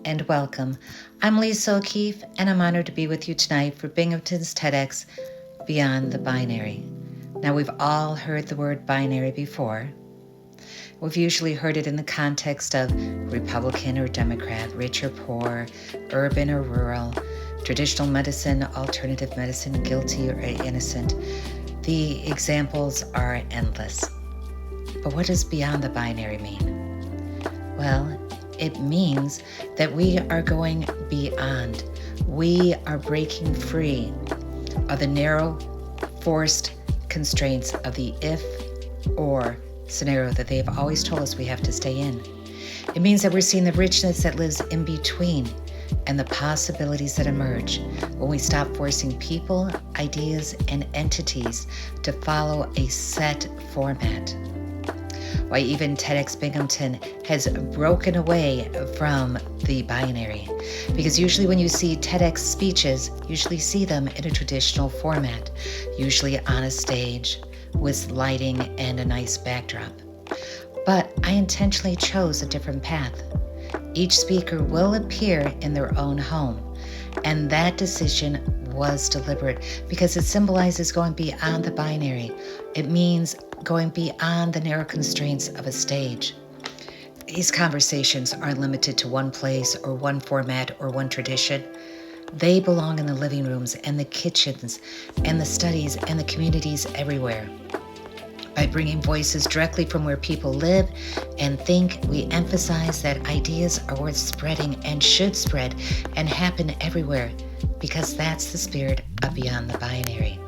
and welcome. I'm Lisa O'Keefe, and I'm honored to be with you tonight for Binghamton's TEDx Beyond the Binary. Now, we've all heard the word binary before. We've usually heard it in the context of Republican or Democrat, rich or poor, urban or rural, traditional medicine, alternative medicine, guilty or innocent. The examples are endless. But what does beyond the binary mean? Well, it means that we are going beyond. We are breaking free of the narrow, forced constraints of the if or scenario that they have always told us we have to stay in. It means that we're seeing the richness that lives in between and the possibilities that emerge when we stop forcing people, ideas, and entities to follow a set format. Why even TEDxBinghamton has broken away from the binary. Because usually when you see TEDx speeches, you usually see them in a traditional format, usually on a stage with lighting and a nice backdrop. But I intentionally chose a different path. Each speaker will appear in their own home, and that decision was deliberate because it symbolizes going beyond the binary. It means going beyond the narrow constraints of a stage. These conversations aren't limited to one place or one format or one tradition. They belong in the living rooms and the kitchens and the studies and the communities everywhere. By bringing voices directly from where people live and think, we emphasize that ideas are worth spreading and should spread and happen everywhere, because that's the spirit of Beyond the Binary.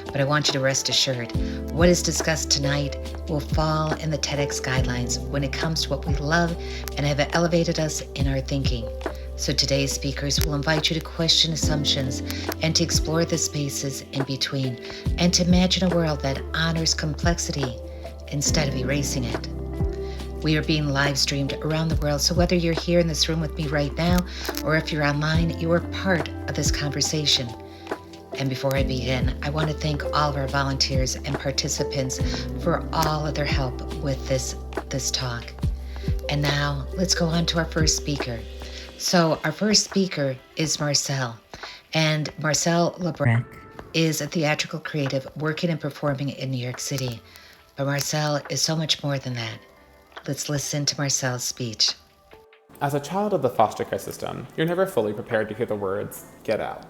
But I want you to rest assured, what is discussed tonight will fall in the TEDx guidelines when it comes to what we love and have elevated us in our thinking. So today's speakers will invite you to question assumptions and to explore the spaces in between and to imagine a world that honors complexity instead of erasing it. We are being live streamed around the world, so whether you're here in this room with me right now or if you're online, you are part of this conversation. And before I begin, I want to thank all of our volunteers and participants for all of their help with this talk. And now let's go on to our first speaker. So our first speaker is Marcelle, and Marcelle LeBrecht is a theatrical creative working and performing in New York City. But Marcelle is so much more than that. Let's listen to Marcelle's speech. As a child of the foster care system, you're never fully prepared to hear the words, "get out."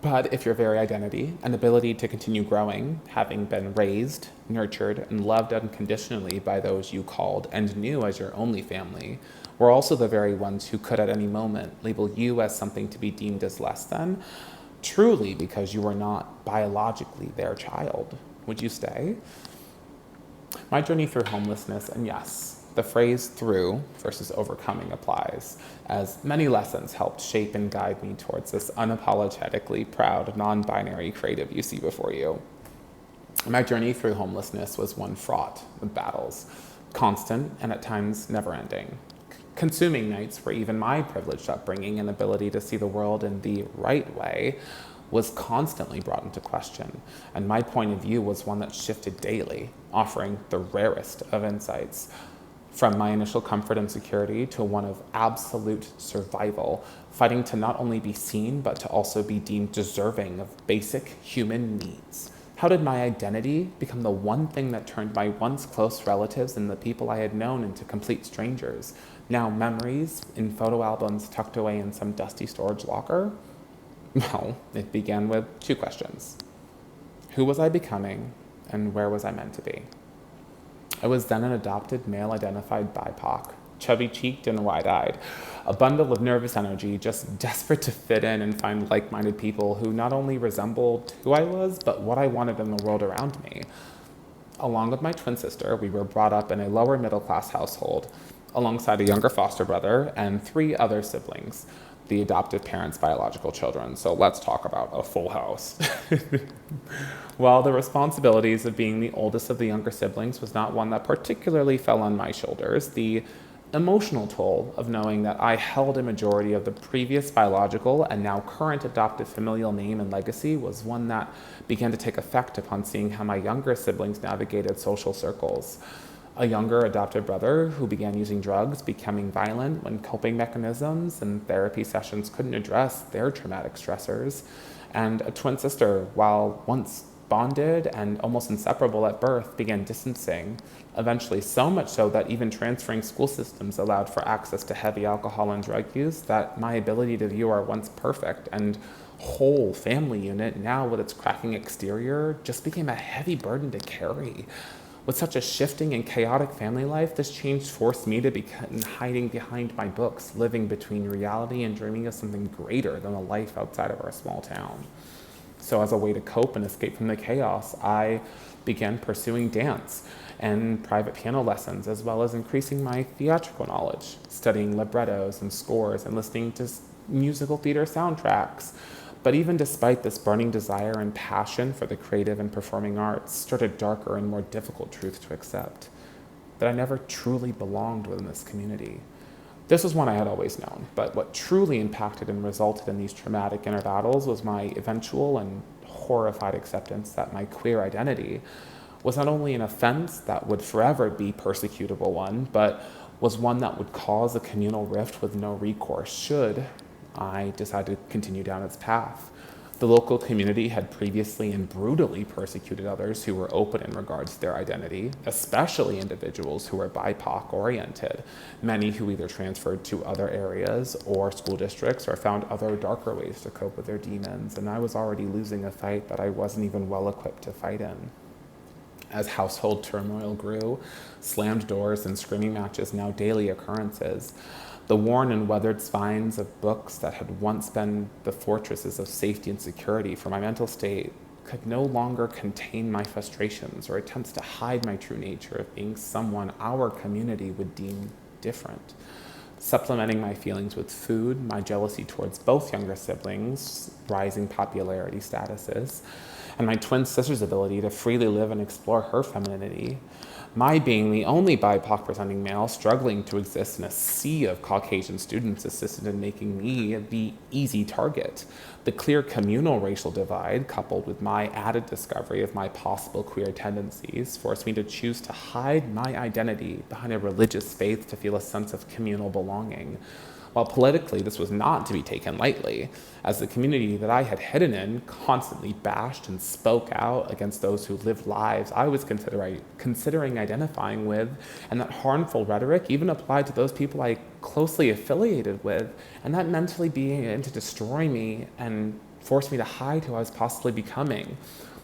But if your very identity and ability to continue growing, having been raised, nurtured, and loved unconditionally by those you called and knew as your only family, were also the very ones who could at any moment label you as something to be deemed as less than, truly because you were not biologically their child, would you stay? My journey through homelessness, and yes, the phrase through versus overcoming applies, as many lessons helped shape and guide me towards this unapologetically proud, non-binary creative you see before you. My journey through homelessness was one fraught with battles, constant and at times never-ending. Consuming nights where even my privileged upbringing and ability to see the world in the right way was constantly brought into question, and my point of view was one that shifted daily, offering the rarest of insights. From my initial comfort and security to one of absolute survival, fighting to not only be seen, but to also be deemed deserving of basic human needs. How did my identity become the one thing that turned my once close relatives and the people I had known into complete strangers? Now memories in photo albums tucked away in some dusty storage locker? Well, it began with two questions. Who was I becoming, and where was I meant to be? I was then an adopted male-identified BIPOC, chubby-cheeked and wide-eyed, a bundle of nervous energy, just desperate to fit in and find like-minded people who not only resembled who I was, but what I wanted in the world around me. Along with my twin sister, we were brought up in a lower middle-class household, alongside a younger foster brother and 3 other siblings, the adoptive parents' biological children. So let's talk about a full house. While the responsibilities of being the oldest of the younger siblings was not one that particularly fell on my shoulders, the emotional toll of knowing that I held a majority of the previous biological and now current adoptive familial name and legacy was one that began to take effect upon seeing how my younger siblings navigated social circles. a younger adopted brother who began using drugs, becoming violent when coping mechanisms and therapy sessions couldn't address their traumatic stressors, and a twin sister, while once bonded and almost inseparable at birth, began distancing, eventually so much so that even transferring school systems allowed for access to heavy alcohol and drug use, that my ability to view our once perfect and whole family unit, now with its cracking exterior, just became a heavy burden to carry. With such a shifting and chaotic family life, this change forced me to begin hiding behind my books, living between reality and dreaming of something greater than a life outside of our small town. So as a way to cope and escape from the chaos, I began pursuing dance and private piano lessons, as well as increasing my theatrical knowledge, studying librettos and scores and listening to musical theater soundtracks. But even despite this burning desire and passion for the creative and performing arts, stood a darker and more difficult truth to accept: that I never truly belonged within this community. This was one I had always known, but what truly impacted and resulted in these traumatic inner battles was my eventual and horrified acceptance that my queer identity was not only an offense that would forever be a persecutable one, but was one that would cause a communal rift with no recourse should I decide to continue down its path. The local community had previously and brutally persecuted others who were open in regards to their identity, especially individuals who were BIPOC oriented, many who either transferred to other areas or school districts or found other darker ways to cope with their demons, and I was already losing a fight that I wasn't even well equipped to fight in. As household turmoil grew, slammed doors and screaming matches now daily occurrences, the worn and weathered spines of books that had once been the fortresses of safety and security for my mental state could no longer contain my frustrations or attempts to hide my true nature of being someone our community would deem different. Supplementing my feelings with food, my jealousy towards both younger siblings, rising popularity statuses, and my twin sister's ability to freely live and explore her femininity, my being the only BIPOC presenting male struggling to exist in a sea of Caucasian students assisted in making me the easy target. The clear communal racial divide, coupled with my added discovery of my possible queer tendencies, forced me to choose to hide my identity behind a religious faith to feel a sense of communal belonging. While politically this was not to be taken lightly, as the community that I had hidden in constantly bashed and spoke out against those who lived lives I was considering identifying with, and that harmful rhetoric even applied to those people I closely affiliated with, and that mentally began to destroy me and force me to hide who I was possibly becoming.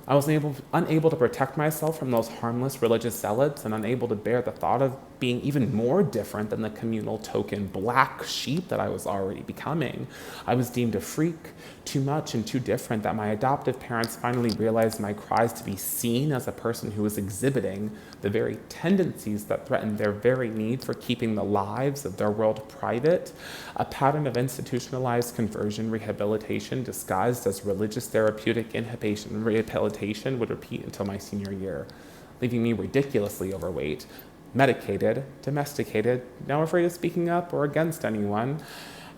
I was unable to protect myself from those harmless religious zealots, and unable to bear the thought of being even more different than the communal token black sheep that I was already becoming. I was deemed a freak, too much and too different, that my adoptive parents finally realized my cries to be seen as a person who was exhibiting the very tendencies that threatened their very need for keeping the lives of their world private, a pattern of institutionalized conversion rehabilitation disguised as religious therapeutic inhibition rehabilitation would repeat until my senior year, leaving me ridiculously overweight, medicated, domesticated, now afraid of speaking up or against anyone,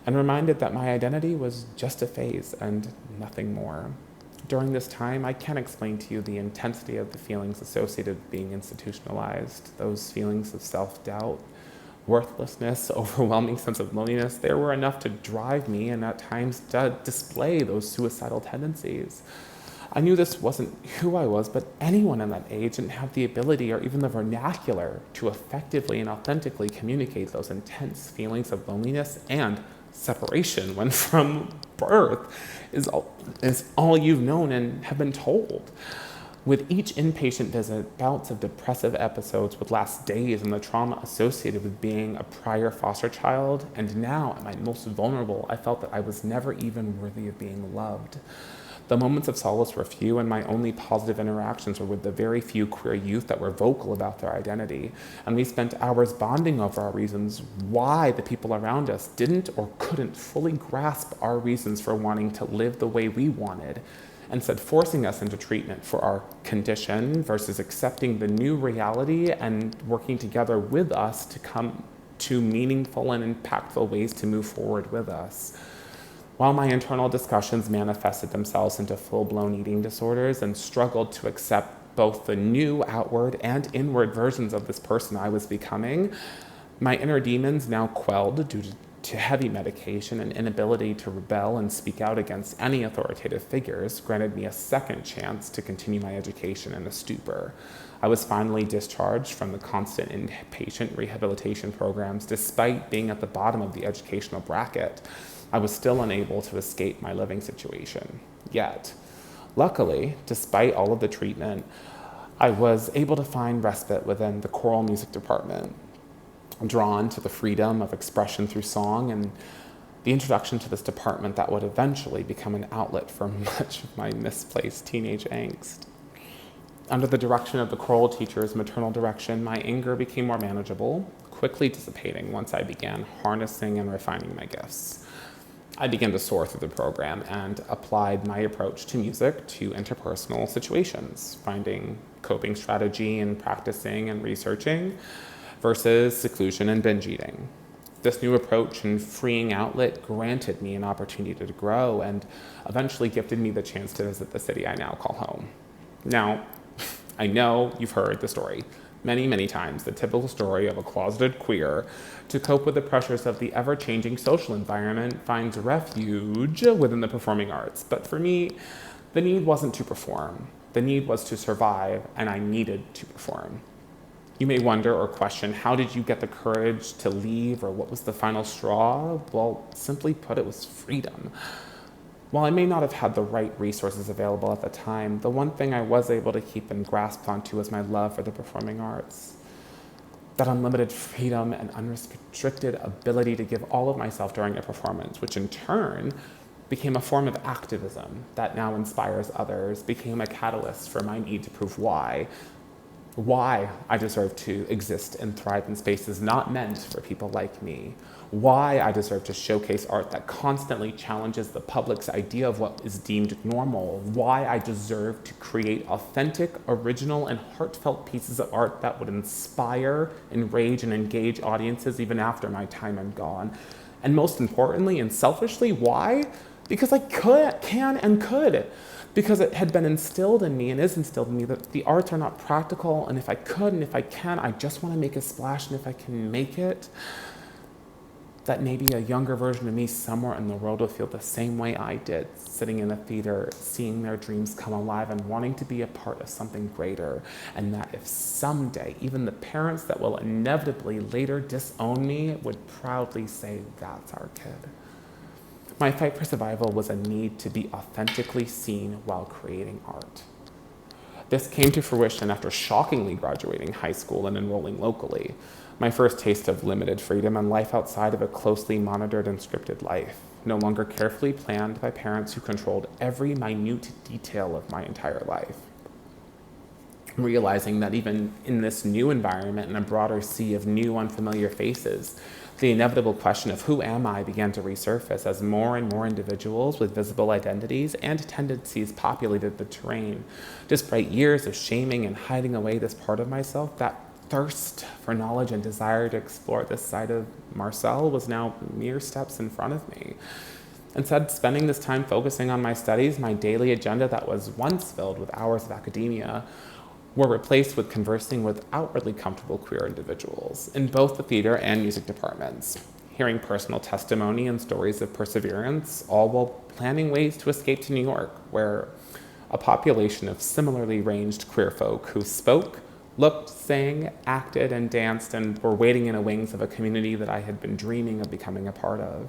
and reminded that my identity was just a phase and nothing more. During this time, I can't explain to you the intensity of the feelings associated with being institutionalized, those feelings of self-doubt, worthlessness, overwhelming sense of loneliness. They were enough to drive me and at times to display those suicidal tendencies. I knew this wasn't who I was, but anyone in that age didn't have the ability or even the vernacular to effectively and authentically communicate those intense feelings of loneliness and separation when from birth is all you've known and have been told. With each inpatient visit, bouts of depressive episodes would last days, and the trauma associated with being a prior foster child, and now at my most vulnerable, I felt that I was never even worthy of being loved. The moments of solace were few, and my only positive interactions were with the very few queer youth that were vocal about their identity. And we spent hours bonding over our reasons why the people around us didn't or couldn't fully grasp our reasons for wanting to live the way we wanted, instead forcing us into treatment for our condition versus accepting the new reality and working together with us to come to meaningful and impactful ways to move forward with us. While my internal discussions manifested themselves into full-blown eating disorders and struggled to accept both the new outward and inward versions of this person I was becoming, my inner demons, now quelled due to heavy medication and inability to rebel and speak out against any authoritative figures, granted me a second chance to continue my education in a stupor. I was finally discharged from the constant inpatient rehabilitation programs. Despite being at the bottom of the educational bracket, I was still unable to escape my living situation. Yet, luckily, despite all of the treatment, I was able to find respite within the choral music department, drawn to the freedom of expression through song and the introduction to this department that would eventually become an outlet for much of my misplaced teenage angst. Under the direction of the choral teacher's maternal direction, my anger became more manageable, quickly dissipating once I began harnessing and refining my gifts. I began to soar through the program and applied my approach to music to interpersonal situations, finding coping strategy in practicing and researching versus seclusion and binge eating. This new approach and freeing outlet granted me an opportunity to grow and eventually gifted me the chance to visit the city I now call home. Now, I know you've heard the story many, many times, the typical story of a closeted queer to cope with the pressures of the ever-changing social environment finds refuge within the performing arts. But for me, the need wasn't to perform. The need was to survive, and I needed to perform. You may wonder or question, how did you get the courage to leave, or what was the final straw? Well, simply put, it was freedom. While I may not have had the right resources available at the time, the one thing I was able to keep and grasp onto was my love for the performing arts. That unlimited freedom and unrestricted ability to give all of myself during a performance, which in turn became a form of activism that now inspires others, became a catalyst for my need to prove why I deserve to exist and thrive in spaces not meant for people like me, why I deserve to showcase art that constantly challenges the public's idea of what is deemed normal, why I deserve to create authentic, original, and heartfelt pieces of art that would inspire, enrage, and engage audiences even after my time am gone. And most importantly and selfishly, why? Because I can and could. Because it had been instilled in me and is instilled in me that the arts are not practical, and if I could and if I can, I just want to make a splash, and if I can make it, that maybe a younger version of me somewhere in the world will feel the same way I did, sitting in a theater, seeing their dreams come alive and wanting to be a part of something greater. And that if someday, even the parents that will inevitably later disown me would proudly say, that's our kid. My fight for survival was a need to be authentically seen while creating art. This came to fruition after shockingly graduating high school and enrolling locally, my first taste of limited freedom and life outside of a closely monitored and scripted life, no longer carefully planned by parents who controlled every minute detail of my entire life. Realizing that even in this new environment and a broader sea of new unfamiliar faces, the inevitable question of who am I began to resurface as more and more individuals with visible identities and tendencies populated the terrain. Despite years of shaming and hiding away this part of myself, that thirst for knowledge and desire to explore this side of Marcelle was now mere steps in front of me. Instead, spending this time focusing on my studies, my daily agenda that was once filled with hours of academia were replaced with conversing with outwardly comfortable queer individuals in both the theater and music departments, hearing personal testimony and stories of perseverance, all while planning ways to escape to New York, where a population of similarly ranged queer folk who spoke, looked, sang, acted, and danced, and were waiting in the wings of a community that I had been dreaming of becoming a part of.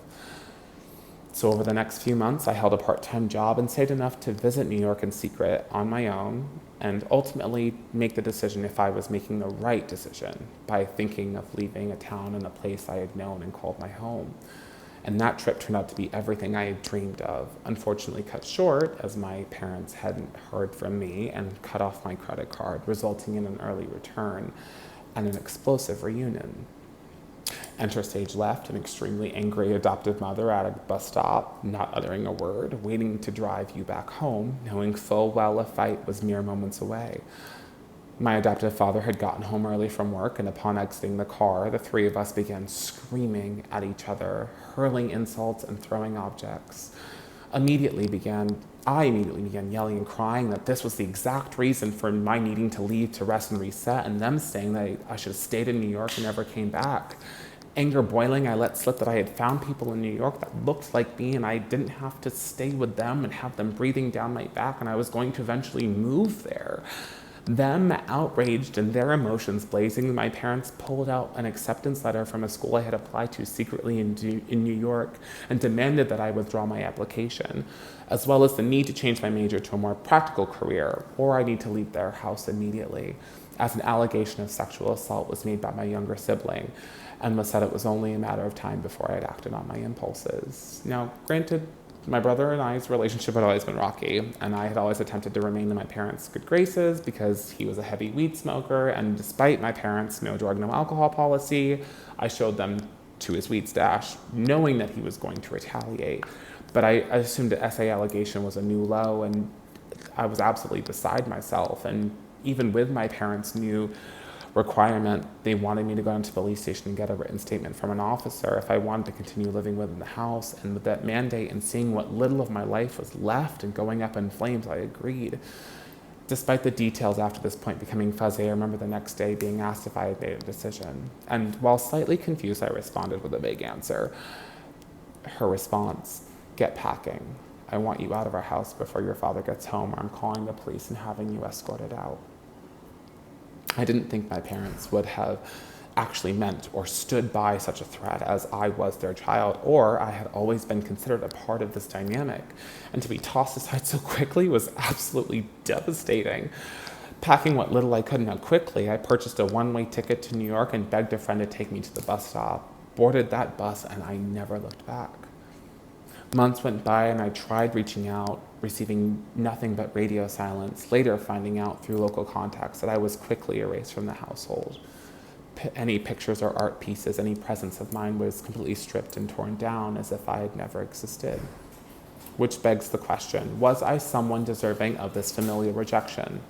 So over the next few months, I held a part-time job and saved enough to visit New York in secret on my own, and ultimately make the decision if I was making the right decision by thinking of leaving a town and a place I had known and called my home. And that trip turned out to be everything I had dreamed of, unfortunately cut short as my parents hadn't heard from me and cut off my credit card, resulting in an early return and an explosive reunion. Enter stage left, an extremely angry adoptive mother at a bus stop, not uttering a word, waiting to drive you back home, knowing full well a fight was mere moments away. My adoptive father had gotten home early from work, and upon exiting the car, the three of us began screaming at each other, hurling insults and throwing objects. immediately began yelling and crying that this was the exact reason for my needing to leave to rest and reset, and them saying that I should have stayed in New York and never came back. Anger boiling, I let slip that I had found people in New York that looked like me, and I didn't have to stay with them and have them breathing down my back, and I was going to eventually move there. Them outraged and their emotions blazing, my parents pulled out an acceptance letter from a school I had applied to secretly in New York and demanded that I withdraw my application, as well as the need to change my major to a more practical career, or I need to leave their house immediately, as an allegation of sexual assault was made by my younger sibling, and was said it was only a matter of time before I had acted on my impulses. Now, granted, my brother and I's relationship had always been rocky, and I had always attempted to remain in my parents' good graces because he was a heavy weed smoker, and despite my parents' no drug, no alcohol policy, I showed them to his weed stash, knowing that he was going to retaliate. But I assumed the SA allegation was a new low, and I was absolutely beside myself. And even with my parents' new requirement, they wanted me to go into the police station and get a written statement from an officer if I wanted to continue living within the house. And with that mandate and seeing what little of my life was left and going up in flames, I agreed. Despite the details after this point becoming fuzzy, I remember the next day being asked if I had made a decision. And while slightly confused, I responded with a vague answer. Her response, "Get packing. I want you out of our house before your father gets home, or I'm calling the police and having you escorted out." I didn't think my parents would have actually meant or stood by such a threat, as I was their child, or I had always been considered a part of this dynamic. And to be tossed aside so quickly was absolutely devastating. Packing what little I could now quickly, I purchased a one-way ticket to New York and begged a friend to take me to the bus stop. Boarded that bus, and I never looked back. Months went by and I tried reaching out, receiving nothing but radio silence, later finding out through local contacts that I was quickly erased from the household. Any pictures or art pieces, any presence of mine was completely stripped and torn down as if I had never existed. Which begs the question, was I someone deserving of this familial rejection?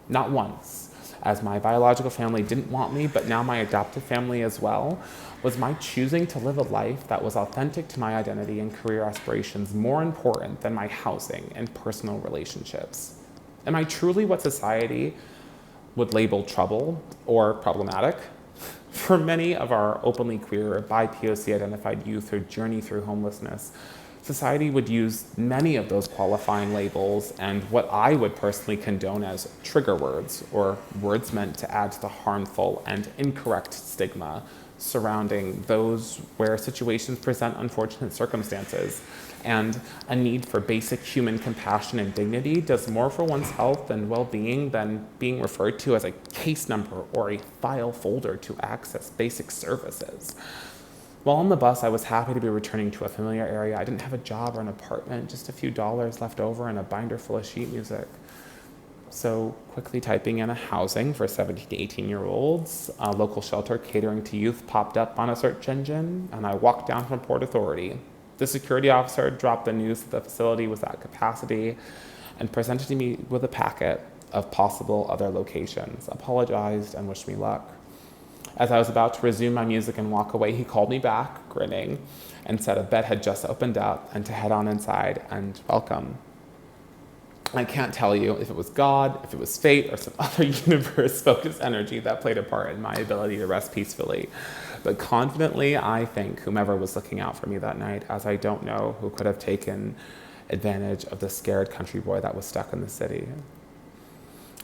Not once, as my biological family didn't want me, but now my adoptive family as well. Was my choosing to live a life that was authentic to my identity and career aspirations more important than my housing and personal relationships? Am I truly what society would label trouble or problematic? For many of our openly queer or bi-POC identified youth who journey through homelessness, society would use many of those qualifying labels and what I would personally condone as trigger words, or words meant to add to the harmful and incorrect stigma surrounding those where situations present unfortunate circumstances, and a need for basic human compassion and dignity does more for one's health and well-being than being referred to as a case number or a file folder to access basic services. While on the bus, I was happy to be returning to a familiar area. I didn't have a job or an apartment, just a few dollars left over and a binder full of sheet music. So quickly typing in a housing for 17 to 18-year-olds, a local shelter catering to youth popped up on a search engine, and I walked down from Port Authority. The security officer dropped the news that the facility was at capacity and presented me with a packet of possible other locations, apologized, and wished me luck. As I was about to resume my music and walk away, he called me back, grinning, and said a bed had just opened up and to head on inside and welcome. I can't tell you if it was God, if it was fate, or some other universe-focused energy that played a part in my ability to rest peacefully. But confidently, I thank whomever was looking out for me that night, as I don't know who could have taken advantage of the scared country boy that was stuck in the city.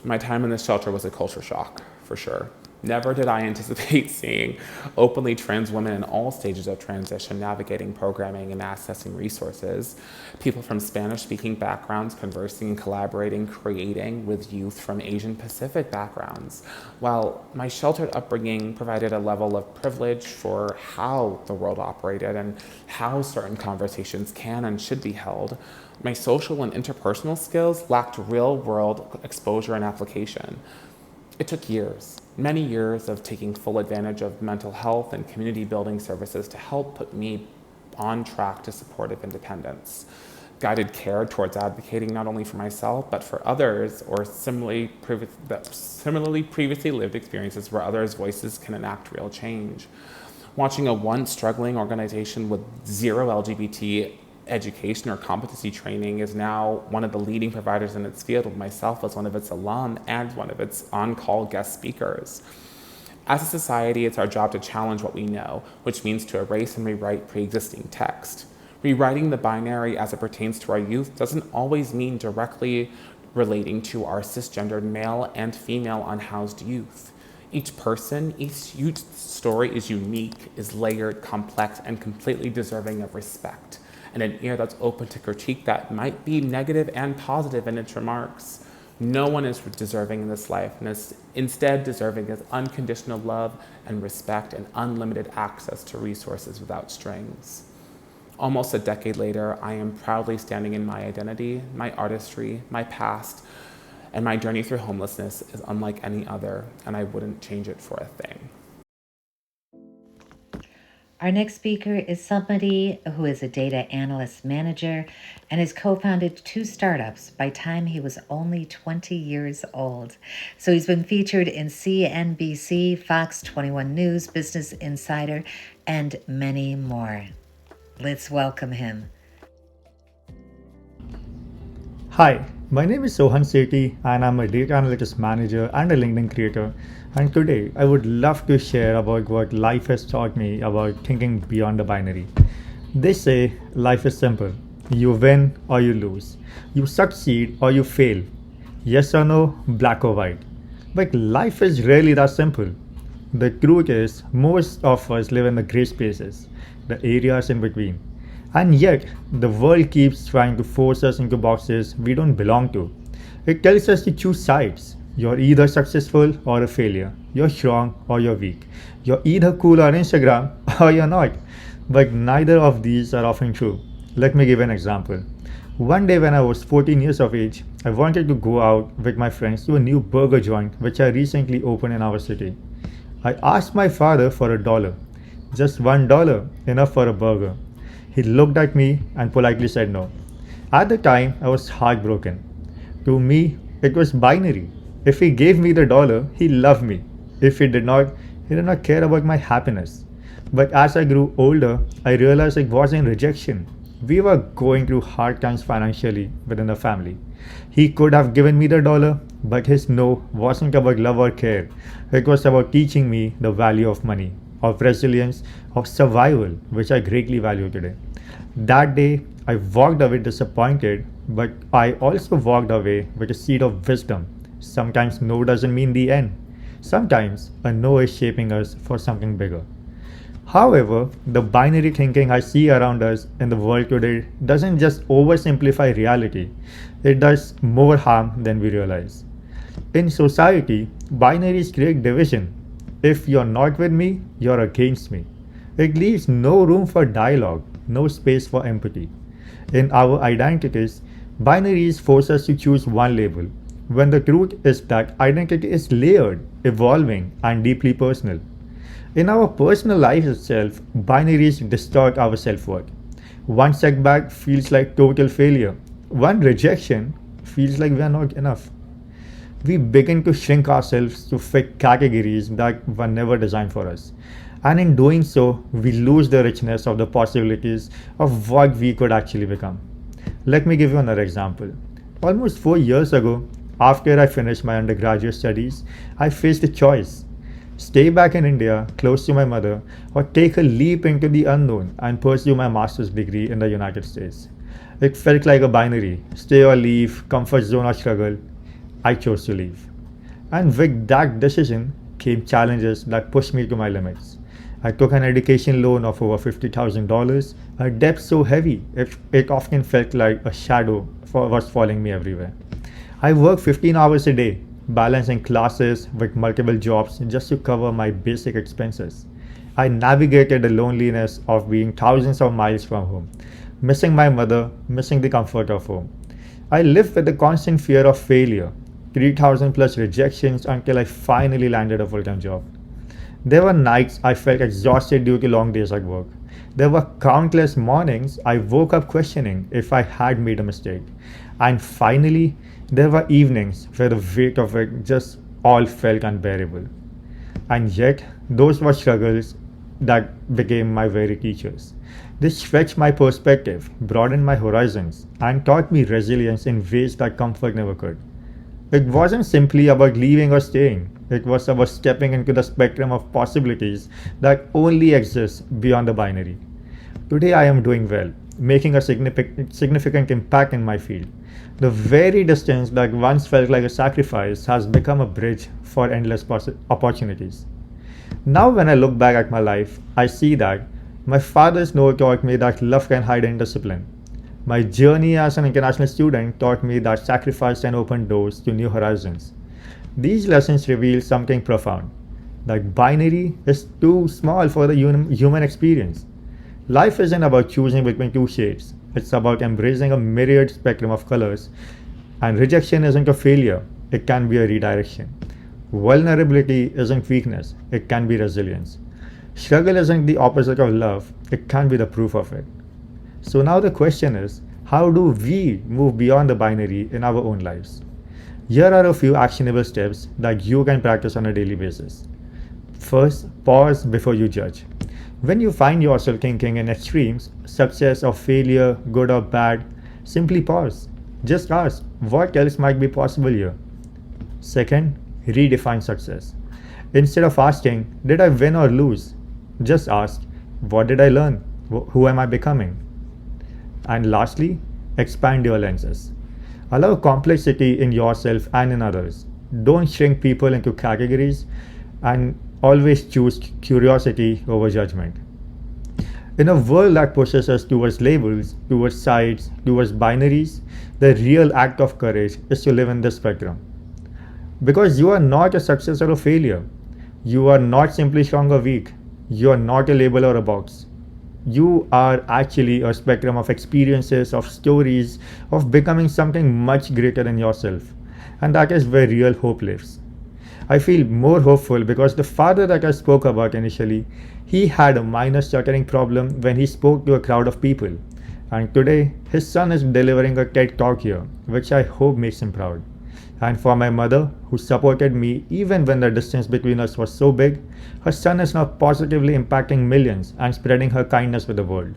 My time in this shelter was a culture shock, for sure. Never did I anticipate seeing openly trans women in all stages of transition navigating programming and accessing resources, people from Spanish-speaking backgrounds conversing and collaborating, creating with youth from Asian Pacific backgrounds. While my sheltered upbringing provided a level of privilege for how the world operated and how certain conversations can and should be held, my social and interpersonal skills lacked real-world exposure and application. It took years, many years of taking full advantage of mental health and community building services to help put me on track to supportive independence, guided care towards advocating not only for myself, but for others, or similarly previously lived experiences where others' voices can enact real change. Watching a once struggling organization with zero LGBT education or competency training is now one of the leading providers in its field, with myself as one of its alum and one of its on-call guest speakers. As a society, it's our job to challenge what we know, which means to erase and rewrite pre-existing text. Rewriting the binary as it pertains to our youth doesn't always mean directly relating to our cisgendered male and female unhoused youth. Each person, each youth story is unique, is layered, complex, and completely deserving of respect, and an ear that's open to critique that might be negative and positive in its remarks. No one is deserving in this life, and is instead deserving of unconditional love and respect and unlimited access to resources without strings. Almost a decade later, I am proudly standing in my identity, my artistry, my past, and my journey through homelessness is unlike any other, and I wouldn't change it for a thing. Our next speaker is somebody who is a data analyst manager and has co-founded 2 startups by the time he was only 20 years old. So he's been featured in CNBC, Fox 21 News, Business Insider, and many more. Let's welcome him. Hi, my name is Sohan Sethi and I'm a data analytics manager and a LinkedIn creator. And today I would love to share about what life has taught me about thinking beyond the binary. They say life is simple. You win or you lose. You succeed or you fail. Yes or no, black or white. But life is really that simple. The truth is, most of us live in the gray spaces, the areas in between. And yet, the world keeps trying to force us into boxes we don't belong to. It tells us to choose sides. You're either successful or a failure. You're strong or you're weak. You're either cool on Instagram or you're not. But neither of these are often true. Let me give an example. One day when I was 14 years of age, I wanted to go out with my friends to a new burger joint which I recently opened in our city. I asked my father for $1. Just $1, enough for a burger. He looked at me and politely said no. At the time, I was heartbroken. To me, it was binary. If he gave me the $1, he loved me. If he did not care about my happiness. But as I grew older, I realized it wasn't rejection. We were going through hard times financially within the family. He could have given me the $1, but his no wasn't about love or care. It was about teaching me the value of money, of resilience, of survival, which I greatly value today. That day, I walked away disappointed, but I also walked away with a seed of wisdom. Sometimes no doesn't mean the end. Sometimes a no is shaping us for something bigger. However, the binary thinking I see around us in the world today doesn't just oversimplify reality, it does more harm than we realize. In society, binaries create division. If you're not with me, you're against me. It leaves no room for dialogue, no space for empathy. In our identities, binaries force us to choose one label, when the truth is that identity is layered, evolving, and deeply personal. In our personal life itself, binaries distort our self-worth. One setback feels like total failure. One rejection feels like we are not enough. We begin to shrink ourselves to fit categories that were never designed for us. And in doing so, we lose the richness of the possibilities of what we could actually become. Let me give you another example. Almost 4 years ago, after I finished my undergraduate studies, I faced a choice. Stay back in India, close to my mother, or take a leap into the unknown and pursue my master's degree in the United States. It felt like a binary, stay or leave, comfort zone or struggle. I chose to leave. And with that decision came challenges that pushed me to my limits. I took an education loan of over $50,000, a debt so heavy it often felt like a shadow was following me everywhere. I worked 15 hours a day, balancing classes with multiple jobs just to cover my basic expenses. I navigated the loneliness of being thousands of miles from home, missing my mother, missing the comfort of home. I lived with the constant fear of failure, 3,000 plus rejections until I finally landed a full-time job. There were nights I felt exhausted due to long days at work. There were countless mornings I woke up questioning if I had made a mistake. And finally, there were evenings where the weight of it just all felt unbearable. And yet, those were struggles that became my very teachers. They stretched my perspective, broadened my horizons, and taught me resilience in ways that comfort never could. It wasn't simply about leaving or staying. It was about stepping into the spectrum of possibilities that only exists beyond the binary. Today I am doing well, making a significant impact in my field. The very distance that once felt like a sacrifice has become a bridge for endless opportunities. Now, when I look back at my life, I see that my father's note taught me that love can hide in discipline. My journey as an international student taught me that sacrifice can open doors to new horizons. These lessons reveal something profound, that binary is too small for the human experience. Life isn't about choosing between two shades, it's about embracing a myriad spectrum of colors. And rejection isn't a failure, it can be a redirection. Vulnerability isn't weakness, it can be resilience. Struggle isn't the opposite of love, it can be the proof of it. So now the question is, how do we move beyond the binary in our own lives? Here are a few actionable steps that you can practice on a daily basis. First, pause before you judge. When you find yourself thinking in extremes, success or failure, good or bad, simply pause. Just ask, what else might be possible here? Second, redefine success. Instead of asking, did I win or lose? Just ask, what did I learn? Who am I becoming? And lastly, expand your lenses. Allow complexity in yourself and in others. Don't shrink people into categories and always choose curiosity over judgment. In a world that pushes us towards labels, towards sides, towards binaries, the real act of courage is to live in this spectrum. Because you are not a success or a failure. You are not simply strong or weak. You are not a label or a box. You are actually a spectrum of experiences, of stories, of becoming something much greater than yourself. And that is where real hope lives. I feel more hopeful because the father that I spoke about initially, he had a minor stuttering problem when he spoke to a crowd of people. And today, his son is delivering a TED talk here, which I hope makes him proud. And for my mother, who supported me even when the distance between us was so big, her son is now positively impacting millions and spreading her kindness with the world.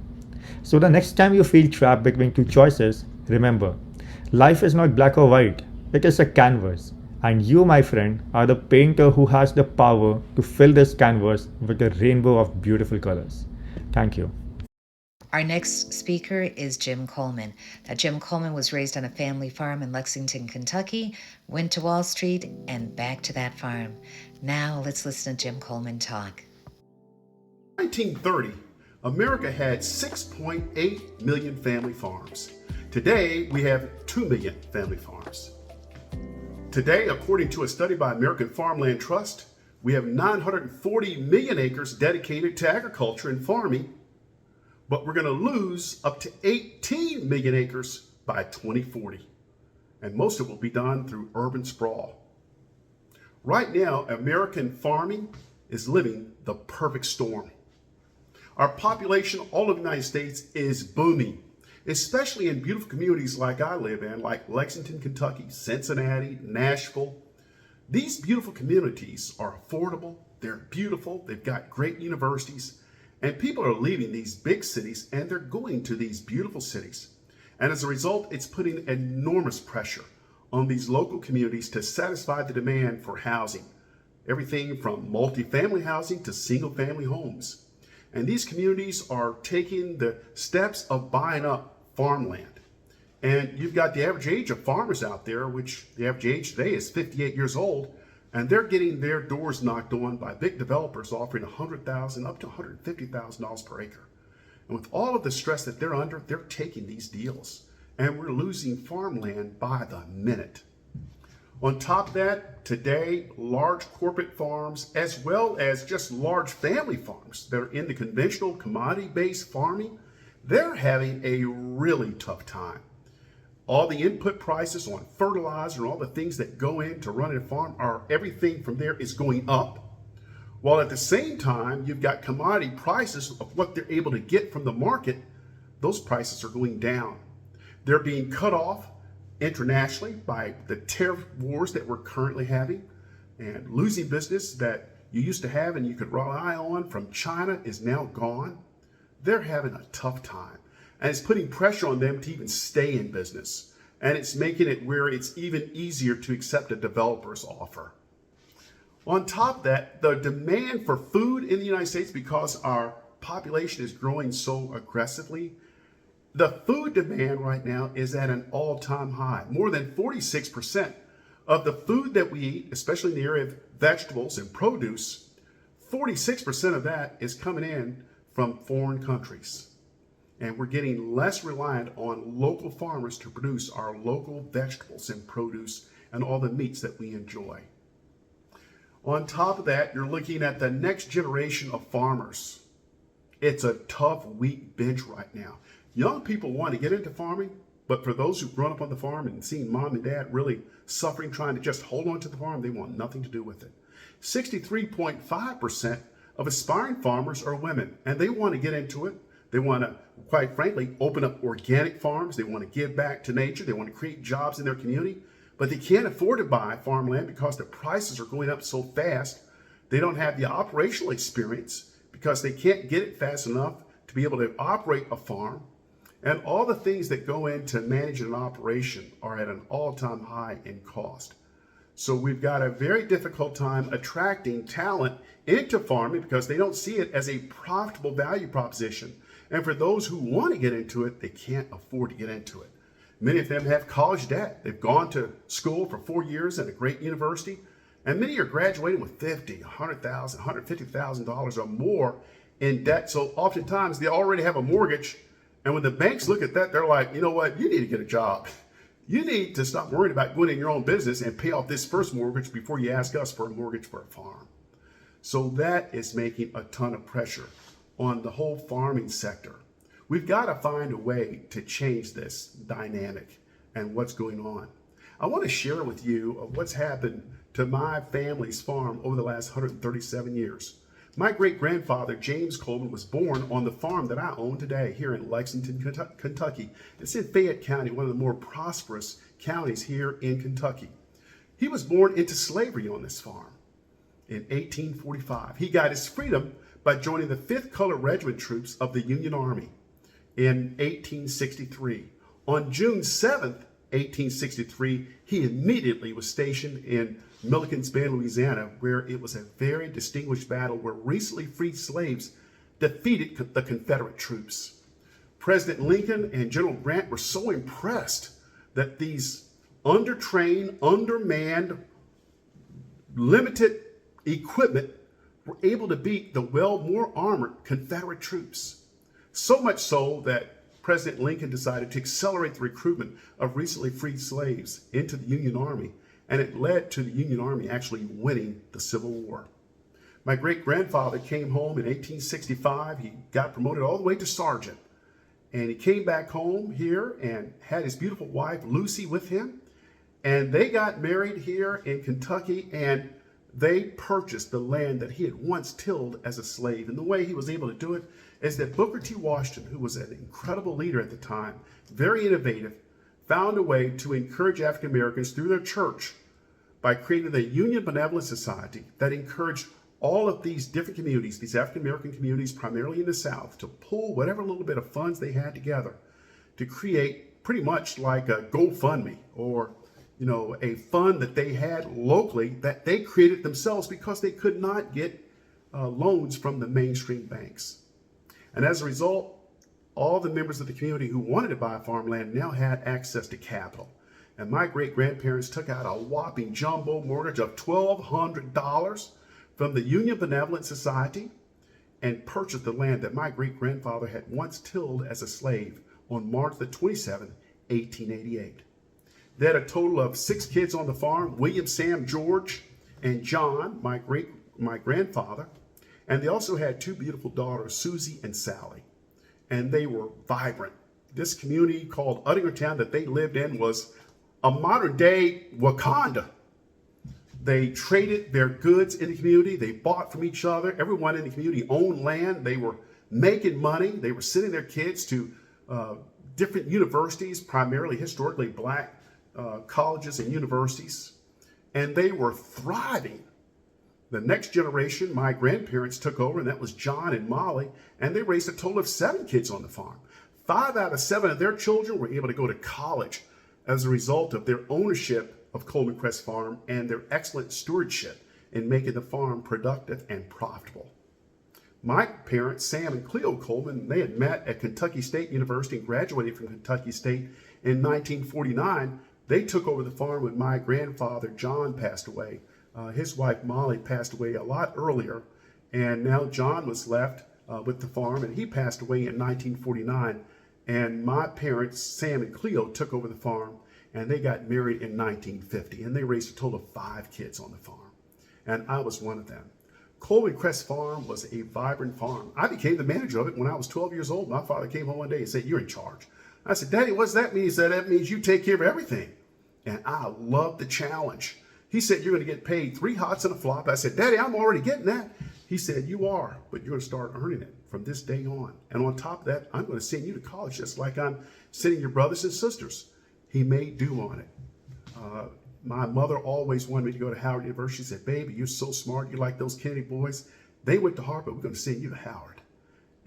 So the next time you feel trapped between two choices, remember, life is not black or white, it is a canvas. And you, my friend, are the painter who has the power to fill this canvas with a rainbow of beautiful colors. Thank you. Our next speaker is Jim Coleman. Now, Jim Coleman was raised on a family farm in Lexington, Kentucky, went to Wall Street, and back to that farm. Now, let's listen to Jim Coleman talk. 1930, America had 6.8 million family farms. Today, we have 2 million family farms. Today, according to a study by American Farmland Trust, we have 940 million acres dedicated to agriculture and farming, but we're going to lose up to 18 million acres by 2040. And most of it will be done through urban sprawl. Right now, American farming is living the perfect storm. Our population all over the United States is booming, especially in beautiful communities like I live in, like Lexington, Kentucky, Cincinnati, Nashville. These beautiful communities are affordable, they're beautiful, they've got great universities, and people are leaving these big cities and they're going to these beautiful cities. And as a result, it's putting enormous pressure on these local communities to satisfy the demand for housing. Everything from multifamily housing to single family homes. And these communities are taking the steps of buying up farmland. And you've got the average age of farmers out there, which the average age today is 58 years old. And they're getting their doors knocked on by big developers offering $100,000 up to $150,000 per acre. And with all of the stress that they're under, they're taking these deals. And we're losing farmland by the minute. On top of that, today, large corporate farms, as well as just large family farms that are in the conventional commodity-based farming, they're having a really tough time. All the input prices on fertilizer and all the things that go into running a farm everything from there is going up. While at the same time, you've got commodity prices of what they're able to get from the market, those prices are going down. They're being cut off internationally by the tariff wars that we're currently having and losing business that you used to have and you could rely on from China is now gone. They're having a tough time. And it's putting pressure on them to even stay in business. And it's making it where it's even easier to accept a developer's offer. On top of that, the demand for food in the United States, because our population is growing so aggressively, the food demand right now is at an all-time high. More than 46% of the food that we eat, especially in the area of vegetables and produce, 46% of that is coming in from foreign countries. And we're getting less reliant on local farmers to produce our local vegetables and produce and all the meats that we enjoy. On top of that, you're looking at the next generation of farmers. It's a tough, weak bench right now. Young people want to get into farming, but for those who've grown up on the farm and seen mom and dad really suffering trying to just hold on to the farm, they want nothing to do with it. 63.5% of aspiring farmers are women, and they want to get into it. They want to, quite frankly, open up organic farms. They want to give back to nature. They want to create jobs in their community, but they can't afford to buy farmland because the prices are going up so fast. They don't have the operational experience because they can't get it fast enough to be able to operate a farm. And all the things that go into managing an operation are at an all-time high in cost. So we've got a very difficult time attracting talent into farming because they don't see it as a profitable value proposition. And for those who want to get into it, they can't afford to get into it. Many of them have college debt. They've gone to school for 4 years at a great university, and many are graduating with $50,000, $100,000, $150,000 or more in debt. So oftentimes they already have a mortgage. And when the banks look at that, they're like, you know what, you need to get a job. You need to stop worrying about going in your own business and pay off this first mortgage before you ask us for a mortgage for a farm. So that is making a ton of pressure on the whole farming sector. We've got to find a way to change this dynamic and what's going on. I want to share with you of what's happened to my family's farm over the last 137 years. My great-grandfather, James Coleman, was born on the farm that I own today here in Lexington, Kentucky. It's in Fayette County, one of the more prosperous counties here in Kentucky. He was born into slavery on this farm in 1845. He got his freedom by joining the 5th Colored Regiment troops of the Union Army in 1863. On June 7th, 1863, he immediately was stationed in Milliken's Bend, Louisiana, where it was a very distinguished battle where recently freed slaves defeated the Confederate troops. President Lincoln and General Grant were so impressed that these undertrained, undermanned, limited equipment were able to beat the more armored Confederate troops. So much so that President Lincoln decided to accelerate the recruitment of recently freed slaves into the Union Army, and it led to the Union Army actually winning the Civil War. My great-grandfather came home in 1865. He got promoted all the way to sergeant, and he came back home here and had his beautiful wife, Lucy, with him, and they got married here in Kentucky, and they purchased the land that he had once tilled as a slave. And the way he was able to do it is that Booker T. Washington, who was an incredible leader at the time, very innovative, found a way to encourage African Americans through their church by creating the Union Benevolent Society that encouraged all of these different communities, these African American communities, primarily in the South, to pull whatever little bit of funds they had together to create pretty much like a GoFundMe or a fund that they had locally that they created themselves because they could not get loans from the mainstream banks. And as a result, all the members of the community who wanted to buy farmland now had access to capital. And my great-grandparents took out a whopping jumbo mortgage of $1,200 from the Union Benevolent Society and purchased the land that my great-grandfather had once tilled as a slave on March the 27th, 1888. They had a total of 6 kids on the farm: William, Sam, George, and John, my grandfather. And they also had 2 beautiful daughters, Susie and Sally. And they were vibrant. This community called Udingertown that they lived in was a modern day Wakanda. They traded their goods in the community. They bought from each other. Everyone in the community owned land. They were making money. They were sending their kids to different universities, primarily historically black colleges and universities. And they were thriving The next generation, my grandparents took over, and that was John and Molly, and they raised a total of 7 kids on the farm. 5 out of 7 of their children were able to go to college as a result of their ownership of Coleman Crest Farm and their excellent stewardship in making the farm productive and profitable. My parents, Sam and Cleo Coleman, they had met at Kentucky State University and graduated from Kentucky State in 1949. They took over the farm when my grandfather, John, passed away. His wife, Molly, passed away a lot earlier, and now John was left with the farm, and he passed away in 1949. And my parents, Sam and Cleo, took over the farm, and they got married in 1950, and they raised a total of 5 kids on the farm, and I was one of them. Coleman Crest Farm was a vibrant farm. I became the manager of it when I was 12 years old. My father came home one day and said, "You're in charge." I said, "Daddy, what does that mean?" He said, "That means you take care of everything." And I loved the challenge. He said, "You're going to get paid 3 hots and a flop." I said, "Daddy, I'm already getting that." He said, "You are, but you're going to start earning it from this day on. And on top of that, I'm going to send you to college just like I'm sending your brothers and sisters." He made do on it. My mother always wanted me to go to Howard University. She said, "Baby, you're so smart. You're like those Kennedy boys. They went to Harvard. We're going to send you to Howard."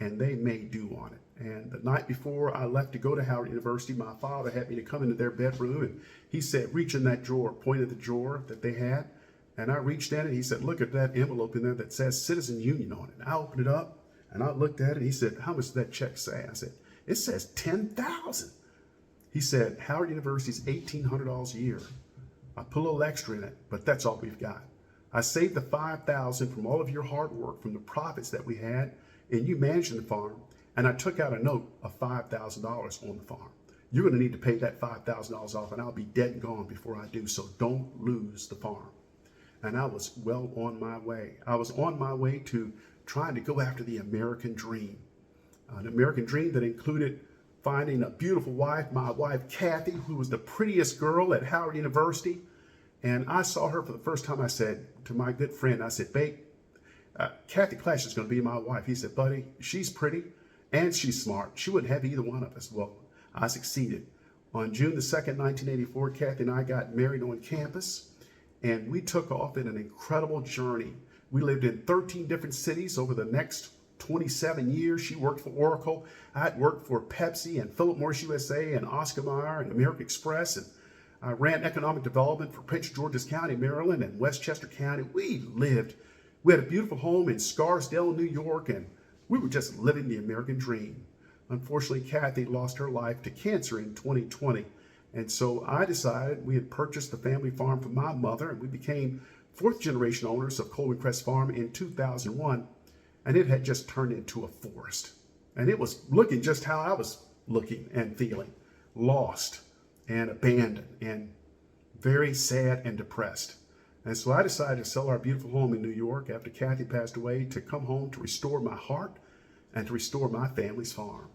And they made do on it. And the night before I left to go to Howard University, my father had me to come into their bedroom, and he said, "Reach in that drawer," pointed the drawer that they had. And I reached in it. He said, "Look at that envelope in there that says Citizen Union on it." And I opened it up and I looked at it. He said, "How much does that check say?" I said, "It says $10,000. He said, "Howard University is $1,800 a year. I put a little extra in it, but that's all we've got. I saved the $5,000 from all of your hard work, from the profits that we had, and you managing the farm, and I took out a note of $5,000 on the farm. You're going to need to pay that $5,000 off, and I'll be dead and gone before I do, so don't lose the farm." And I was well on my way. I was on my way to trying to go after the American dream. An American dream that included finding a beautiful wife, my wife Kathy, who was the prettiest girl at Howard University. And I saw her for the first time. I said to my good friend, I said, "Babe, Kathy Clash is going to be my wife." He said, "Buddy, she's pretty and she's smart. She wouldn't have either one of us." Well, I succeeded. On June the 2nd, 1984, Kathy and I got married on campus, and we took off in an incredible journey. We lived in 13 different cities over the next 27 years. She worked for Oracle. I had worked for Pepsi and Philip Morris USA and Oscar Mayer and American Express, and I ran economic development for Prince George's County, Maryland, and Westchester County. We had a beautiful home in Scarsdale, New York, and we were just living the American dream. Unfortunately, Kathy lost her life to cancer in 2020. And so I decided we had purchased the family farm from my mother, and we became 4th generation owners of Coleman Crest Farm in 2001. And it had just turned into a forest. And it was looking just how I was looking and feeling, lost and abandoned and very sad and depressed. And so I decided to sell our beautiful home in New York after Kathy passed away, to come home to restore my heart and to restore my family's farm.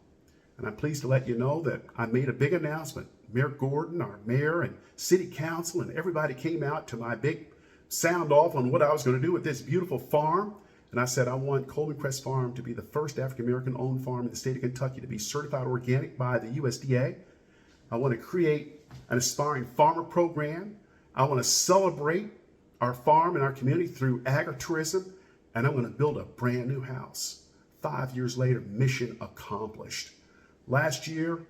And I'm pleased to let you know that I made a big announcement. Mayor Gordon, our mayor, and city council, and everybody came out to my big sound off on what I was going to do with this beautiful farm. And I said, I want Coleman Crest Farm to be the first African-American owned farm in the state of Kentucky to be certified organic by the USDA. I want to create an aspiring farmer program. I want to celebrate our farm and our community through agritourism. And I'm going to build a brand new house. 5 years later, mission accomplished. Last year,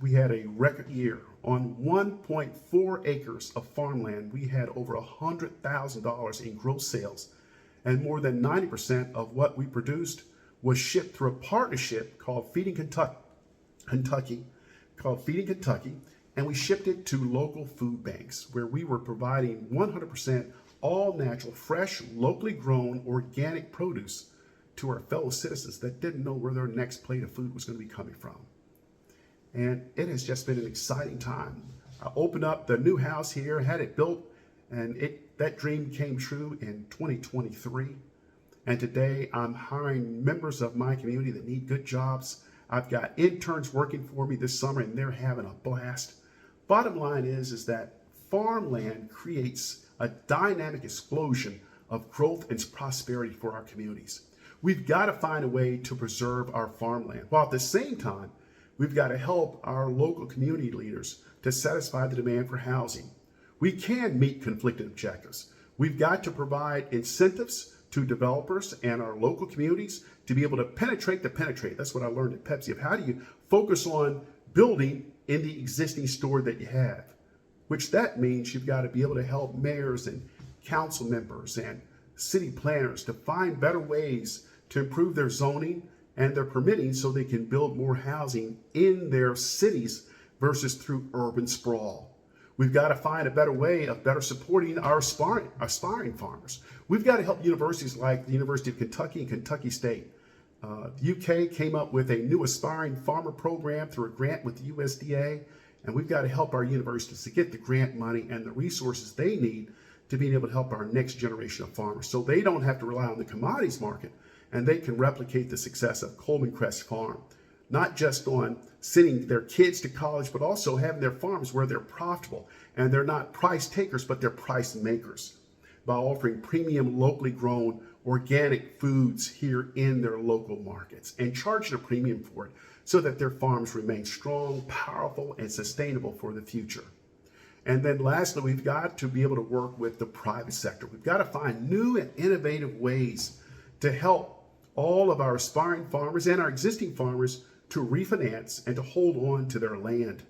we had a record year. On 1.4 acres of farmland, we had over $100,000 in gross sales. And more than 90% of what we produced was shipped through a partnership called Feeding Kentucky, and we shipped it to local food banks, where we were providing 100% all natural, fresh, locally grown, organic produce to our fellow citizens that didn't know where their next plate of food was going to be coming from. And it has just been an exciting time. I opened up the new house here, had it built, and that dream came true in 2023. And today I'm hiring members of my community that need good jobs. I've got interns working for me this summer, and they're having a blast. Bottom line is that farmland creates a dynamic explosion of growth and prosperity for our communities. We've got to find a way to preserve our farmland, while at the same time, we've got to help our local community leaders to satisfy the demand for housing. We can meet conflicting objectives. We've got to provide incentives to developers and our local communities to be able to penetrate. That's what I learned at Pepsi, of how do you focus on building in the existing store that you have, which that means you've got to be able to help mayors and council members and city planners to find better ways to improve their zoning and their permitting so they can build more housing in their cities versus through urban sprawl. We've got to find a better way of better supporting our aspiring farmers. We've got to help universities like the University of Kentucky and Kentucky State. The UK came up with a new aspiring farmer program through a grant with the USDA, and we've got to help our universities to get the grant money and the resources they need to be able to help our next generation of farmers so they don't have to rely on the commodities market and they can replicate the success of Coleman Crest Farm, not just on sending their kids to college, but also having their farms where they're profitable and they're not price takers, but they're price makers by offering premium locally grown organic foods here in their local markets and charging a premium for it so that their farms remain strong, powerful, and sustainable for the future. And then lastly, we've got to be able to work with the private sector. We've got to find new and innovative ways to help all of our aspiring farmers and our existing farmers to refinance and to hold on to their land.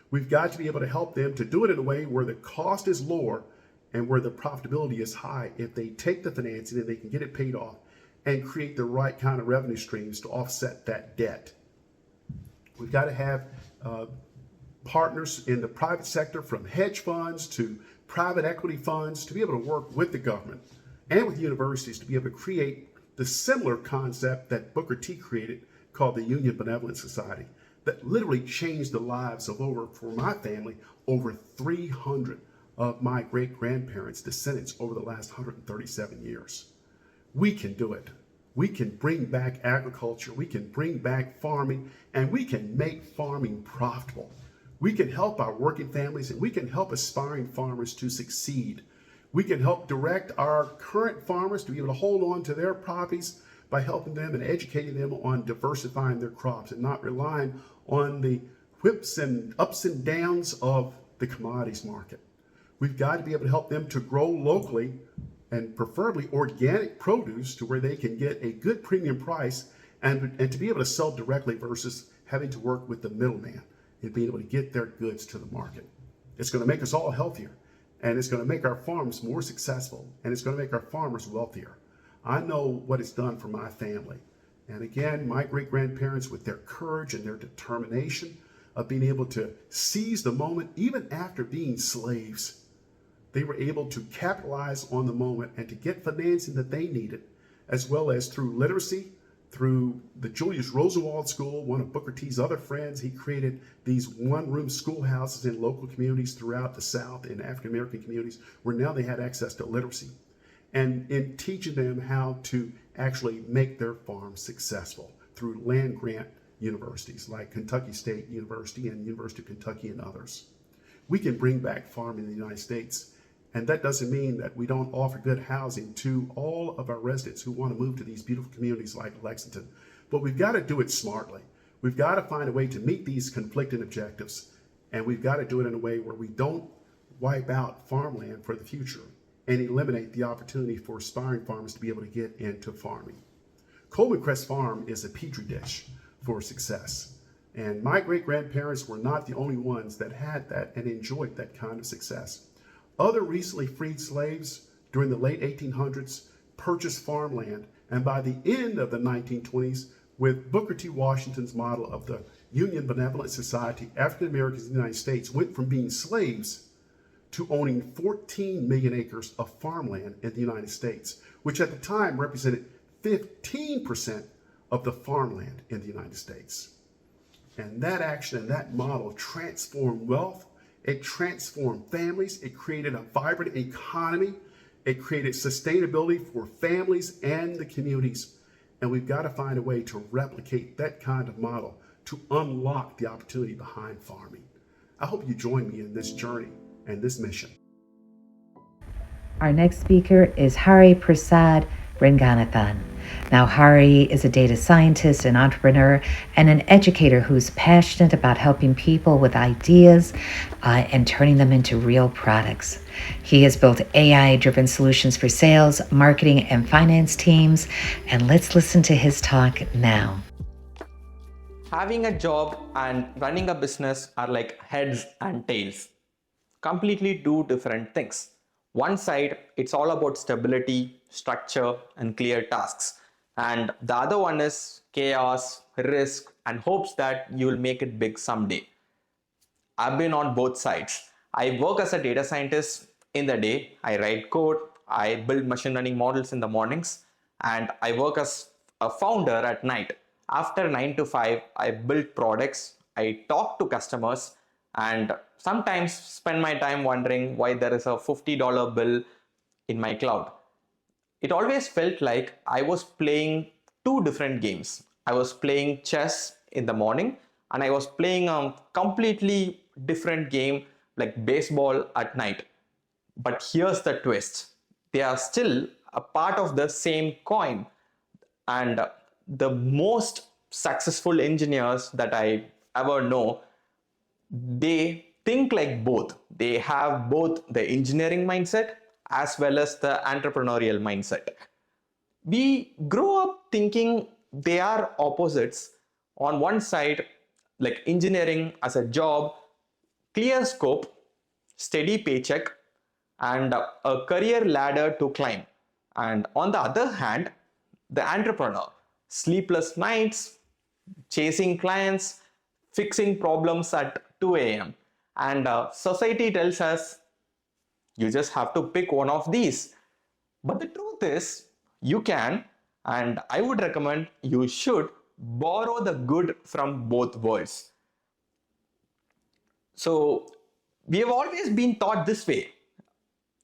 We've got to be able to help them to do it in a way where the cost is lower and where the profitability is high if they take the financing and they can get it paid off and create the right kind of revenue streams to offset that debt. We've got to have partners in the private sector, from hedge funds to private equity funds, to be able to work with the government and with universities to be able to create the similar concept that Booker T created called the Union Benevolent Society, that literally changed the lives of for my family, over 300 of my great-grandparents' descendants over the last 137 years. We can do it. We can bring back agriculture, we can bring back farming, and we can make farming profitable. We can help our working families and we can help aspiring farmers to succeed. We can help direct our current farmers to be able to hold on to their properties by helping them and educating them on diversifying their crops and not relying on the whips and ups and downs of the commodities market. We've got to be able to help them to grow locally and preferably organic produce to where they can get a good premium price and to be able to sell directly versus having to work with the middleman and being able to get their goods to the market. It's going to make us all healthier, and it's going to make our farms more successful, and it's going to make our farmers wealthier. I know what it's done for my family. And again, my great-grandparents, with their courage and their determination of being able to seize the moment, even after being slaves, they were able to capitalize on the moment and to get financing that they needed, as well as through literacy, through the Julius Rosenwald School, one of Booker T's other friends. He created these one-room schoolhouses in local communities throughout the South, in African-American communities, where now they had access to literacy. And in teaching them how to actually make their farms successful through land-grant universities like Kentucky State University and University of Kentucky and others. We can bring back farming in the United States. And that doesn't mean that we don't offer good housing to all of our residents who want to move to these beautiful communities like Lexington. But we've got to do it smartly. We've got to find a way to meet these conflicting objectives. And we've got to do it in a way where we don't wipe out farmland for the future and eliminate the opportunity for aspiring farmers to be able to get into farming. Coleman Crest Farm is a petri dish for success. And my great-grandparents were not the only ones that had that and enjoyed that kind of success. Other recently freed slaves during the late 1800s purchased farmland, and by the end of the 1920s, with Booker T. Washington's model of the Union Benevolent Society, African Americans in the United States went from being slaves to owning 14 million acres of farmland in the United States, which at the time represented 15% of the farmland in the United States. And that action and that model transformed wealth. It transformed families. It created a vibrant economy. It created sustainability for families and the communities. And we've got to find a way to replicate that kind of model to unlock the opportunity behind farming. I hope you join me in this journey and this mission. Our next speaker is Prasad Renganathan. Now, Hari is a data scientist, an entrepreneur, and an educator who's passionate about helping people with ideas and turning them into real products. He has built AI-driven solutions for sales, marketing, and finance teams. And let's listen to his talk now. Having a job and running a business are like heads and tails. Completely two different things. One side, it's all about stability, structure, and clear tasks. And the other one is chaos, risk, and hopes that you will make it big someday. I've been on both sides. I work as a data scientist in the day. I write code, I build machine learning models in the mornings, and I work as a founder at night. After 9 to 5, I build products, I talk to customers, and sometimes spend my time wondering why there is a $50 bill in my cloud. It always felt like I was playing two different games. I was playing chess in the morning and I was playing a completely different game like baseball at night. But here's the twist, they are still a part of the same coin. And the most successful engineers that I ever know, they think like both. They have both the engineering mindset as well as the entrepreneurial mindset. We grow up thinking they are opposites. On one side, like engineering as a job, clear scope, steady paycheck, and a career ladder to climb. And on the other hand, the entrepreneur, sleepless nights, chasing clients, fixing problems at 2 a.m. And society tells us you just have to pick one of these. But the truth is, you can, and I would recommend you should borrow the good from both worlds. So, we have always been taught this way.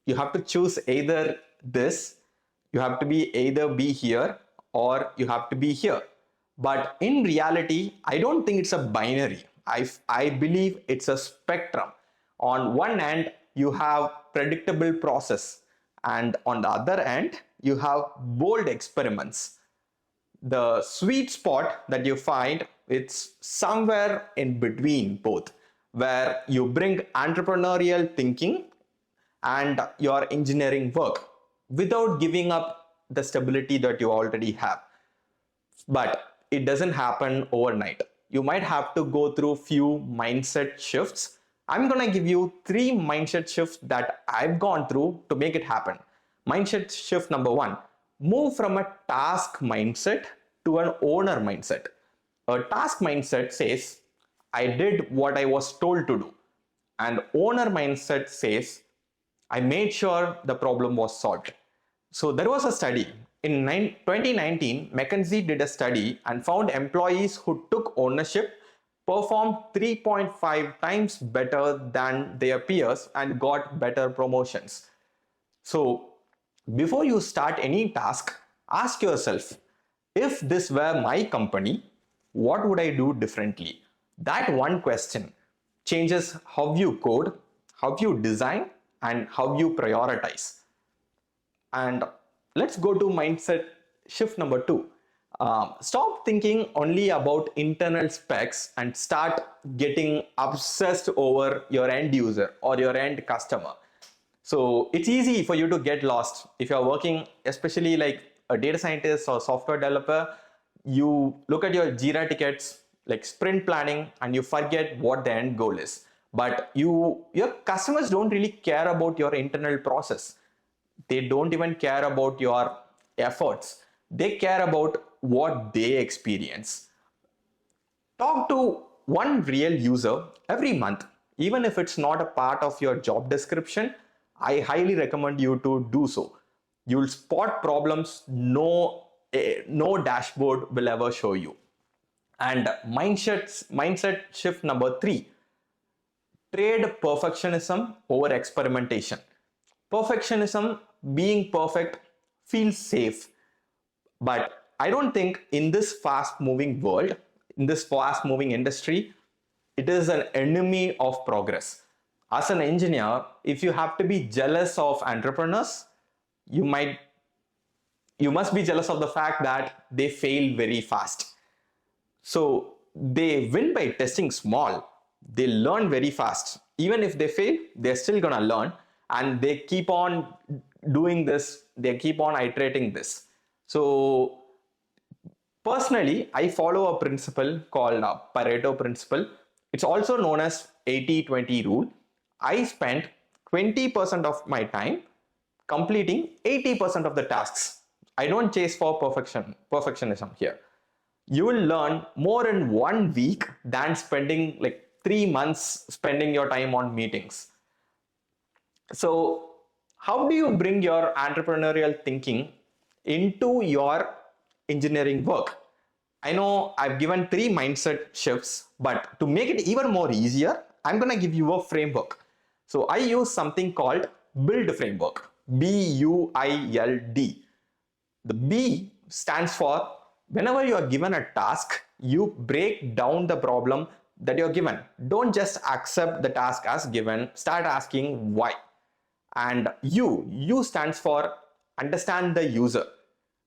You have to choose either this, you have to be either be here or you have to be here. But in reality, I don't think it's a binary. I believe it's a spectrum. On one end, you have predictable process, and on the other end, you have bold experiments. The sweet spot that you find, it's somewhere in between both, where you bring entrepreneurial thinking and your engineering work without giving up the stability that you already have. But it doesn't happen overnight. You might have to go through few mindset shifts. I'm going to give you 3 mindset shifts that I've gone through to make it happen. Mindset shift number 1, move from a task mindset to an owner mindset. A task mindset says, I did what I was told to do. And owner mindset says, I made sure the problem was solved. So there was a study. In 2019, McKinsey did a study and found employees who took ownership performed 3.5 times better than their peers and got better promotions. So before you start any task, ask yourself, if this were my company, what would I do differently? That one question changes how you code, how you design, and how you prioritize. And let's go to mindset shift number 2. Stop thinking only about internal specs and start getting obsessed over your end user or your end customer. So it's easy for you to get lost if you're working, especially like a data scientist or software developer. You look at your Jira tickets, like sprint planning, and you forget what the end goal is. But your customers don't really care about your internal process. They don't even care about your efforts. They care about what they experience. Talk to one real user every month. Even if it's not a part of your job description, I highly recommend you to do so. You'll spot problems no dashboard will ever show you. And mindset shift number 3, trade perfectionism over experimentation. Perfectionism, being perfect, feels safe. But I don't think in this fast moving world, in this fast moving industry, it is an enemy of progress. As an engineer, if you have to be jealous of entrepreneurs, you might you must be jealous of the fact that they fail very fast. So they win by testing small. They learn very fast. Even if they fail, they're still gonna learn, and they keep on doing this. They keep on iterating this. So personally, I follow a principle called Pareto principle. It's also known as 80-20 rule. I spend 20% of my time completing 80% of the tasks. I don't chase for perfectionism here. You will learn more in 1 week than spending like 3 months spending your time on meetings. So how do you bring your entrepreneurial thinking into your engineering work? I know I've given 3 mindset shifts, but to make it even more easier, I'm going to give you a framework. So I use something called build framework, BUILD. The B stands for whenever you are given a task, you break down the problem that you're given. Don't just accept the task as given, start asking why. And U stands for understand the user.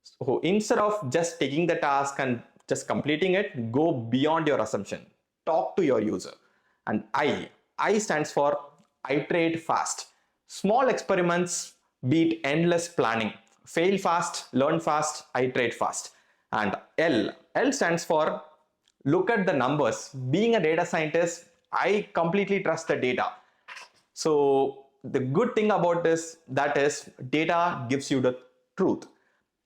So instead of just taking the task and just completing it, go beyond your assumption. Talk to your user. And I stands for iterate fast. Small experiments beat endless planning. Fail fast, learn fast, iterate fast. And L stands for look at the numbers. Being a data scientist, I completely trust the data. So the good thing about this, that is data gives you the truth.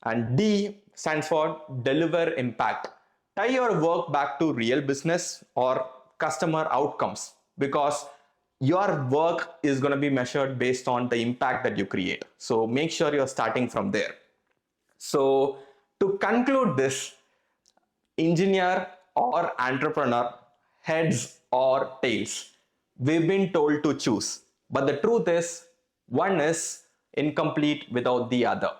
And D stands for deliver impact. Tie your work back to real business or customer outcomes, because your work is going to be measured based on the impact that you create. So make sure you're starting from there. So to conclude this, engineer or entrepreneur, heads or tails, we've been told to choose. But the truth is, one is incomplete without the other.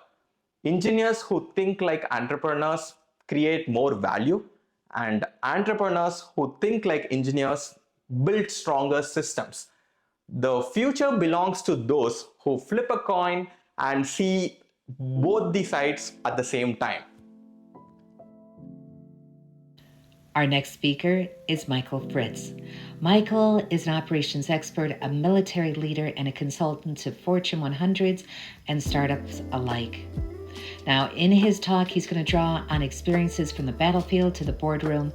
Engineers who think like entrepreneurs create more value, and entrepreneurs who think like engineers build stronger systems. The future belongs to those who flip a coin and see both the sides at the same time. Our next speaker is Michael Fritz. Michael is an operations expert, a military leader, and a consultant to Fortune 100s and startups alike. Now, in his talk, he's going to draw on experiences from the battlefield to the boardroom.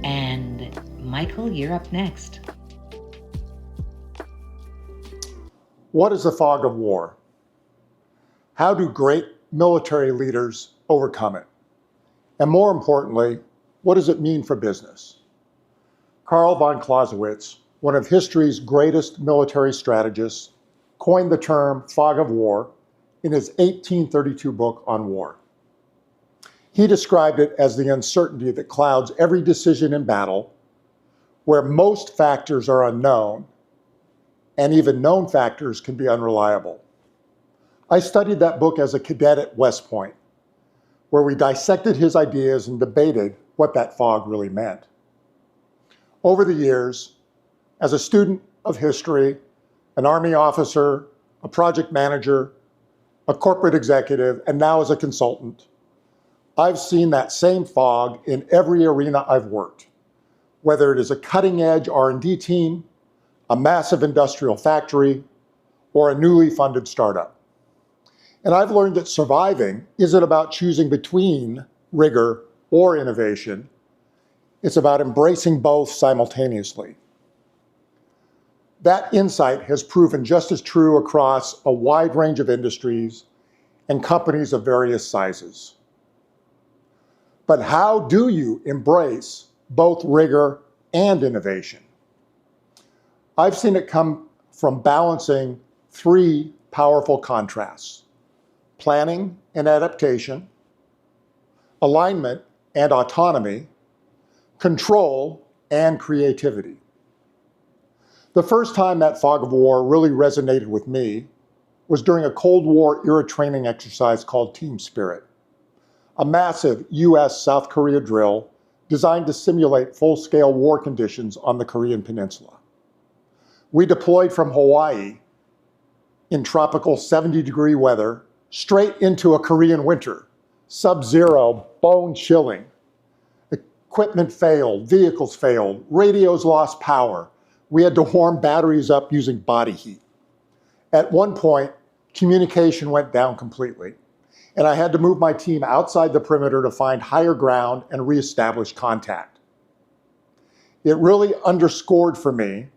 And Michael, you're up next. What is the fog of war? How do great military leaders overcome it? And more importantly, what does it mean for business? Karl von Clausewitz, one of history's greatest military strategists, coined the term fog of war in his 1832 book on war. He described it as the uncertainty that clouds every decision in battle, where most factors are unknown, and even known factors can be unreliable. I studied that book as a cadet at West Point, where we dissected his ideas and debated what that fog really meant. Over the years, as a student of history, an Army officer, a project manager, a corporate executive, and now as a consultant, I've seen that same fog in every arena I've worked, whether it is a cutting-edge R&D team, a massive industrial factory, or a newly funded startup. And I've learned that surviving isn't about choosing between rigor or innovation. It's about embracing both simultaneously. That insight has proven just as true across a wide range of industries and companies of various sizes. But how do you embrace both rigor and innovation? I've seen it come from balancing 3 powerful contrasts: planning and adaptation, alignment and autonomy, control and creativity. The first time that fog of war really resonated with me was during a Cold War era training exercise called Team Spirit, a massive US-South Korea drill designed to simulate full-scale war conditions on the Korean Peninsula. We deployed from Hawaii in tropical 70-degree weather straight into a Korean winter Sub-zero, bone-chilling. Equipment failed, vehicles failed, radios lost power. We had to warm batteries up using body heat. At one point, communication went down completely, and I had to move my team outside the perimeter to find higher ground and reestablish contact. It really underscored for me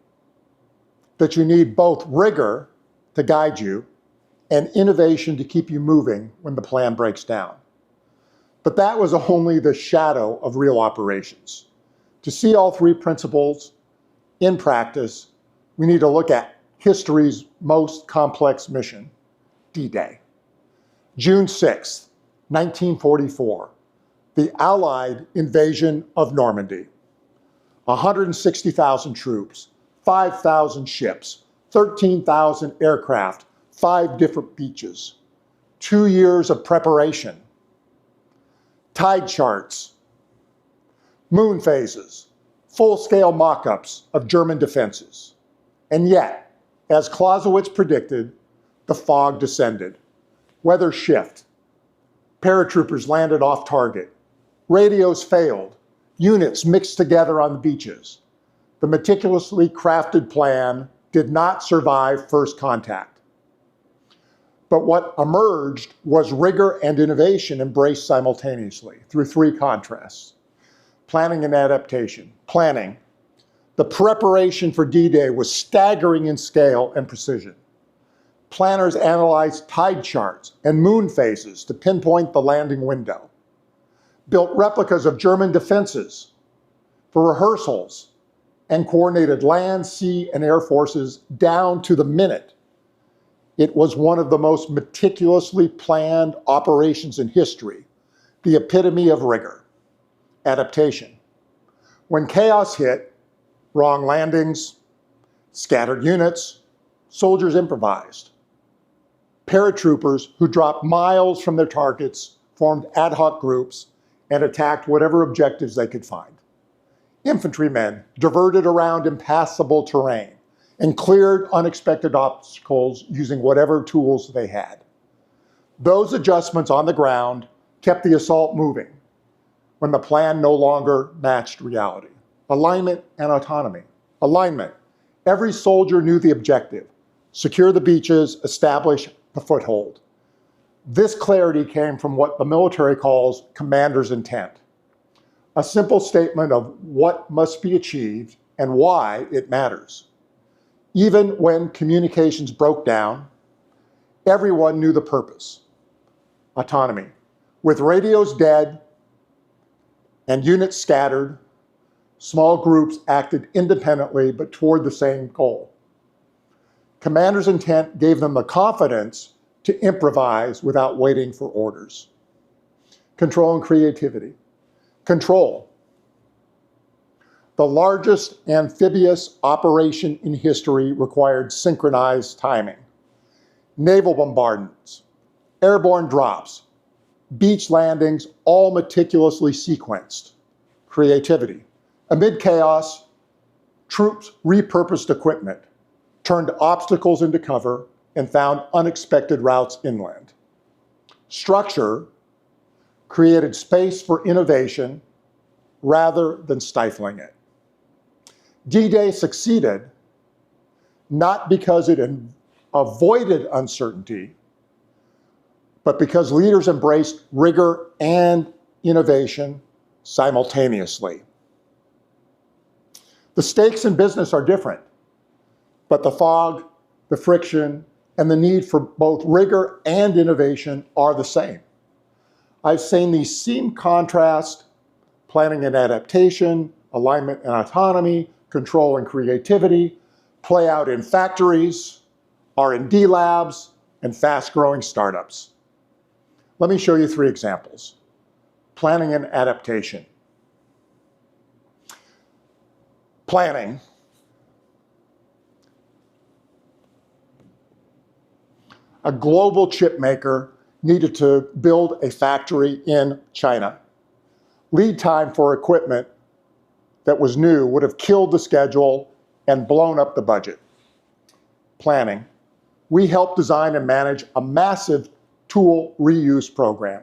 that you need both rigor to guide you and innovation to keep you moving when the plan breaks down. But that was only the shadow of real operations. To see all three principles in practice, we need to look at history's most complex mission, D-Day. June 6th, 1944, the Allied invasion of Normandy. 160,000 troops, 5,000 ships, 13,000 aircraft, 5 different beaches, 2 years of preparation, tide charts, moon phases, full-scale mock-ups of German defenses. And yet, as Clausewitz predicted, the fog descended. Weather shift. Paratroopers landed off target. Radios failed. Units mixed together on the beaches. The meticulously crafted plan did not survive first contact. But what emerged was rigor and innovation embraced simultaneously through 3 contrasts. Planning and adaptation. Planning. The preparation for D-Day was staggering in scale and precision. Planners analyzed tide charts and moon phases to pinpoint the landing window. Built replicas of German defenses for rehearsals and coordinated land, sea, and air forces down to the minute. It was one of the most meticulously planned operations in history, the epitome of rigor. Adaptation. When chaos hit, wrong landings, scattered units, soldiers improvised. Paratroopers who dropped miles from their targets formed ad hoc groups and attacked whatever objectives they could find. Infantrymen diverted around impassable terrain and cleared unexpected obstacles using whatever tools they had. Those adjustments on the ground kept the assault moving when the plan no longer matched reality. Alignment and autonomy. Alignment. Every soldier knew the objective. Secure the beaches, establish the foothold. This clarity came from what the military calls commander's intent. A simple statement of what must be achieved and why it matters. Even when communications broke down, everyone knew the purpose. Autonomy. With radios dead and units scattered, small groups acted independently but toward the same goal. Commander's intent gave them the confidence to improvise without waiting for orders. Control and creativity. Control. The largest amphibious operation in history required synchronized timing. Naval bombardments, airborne drops, beach landings, all meticulously sequenced. Creativity. Amid chaos, troops repurposed equipment, turned obstacles into cover, and found unexpected routes inland. Structure created space for innovation rather than stifling it. D-Day succeeded not because it avoided uncertainty, but because leaders embraced rigor and innovation simultaneously. The stakes in business are different, but the fog, the friction, and the need for both rigor and innovation are the same. I've seen these seam contrast, planning and adaptation, alignment and autonomy, control and creativity, play out in factories, R&D labs, and fast-growing startups. Let me show you 3 examples. Planning and adaptation. Planning. A global chip maker needed to build a factory in China. Lead time for equipment that was new would have killed the schedule and blown up the budget. Planning. We helped design and manage a massive tool reuse program,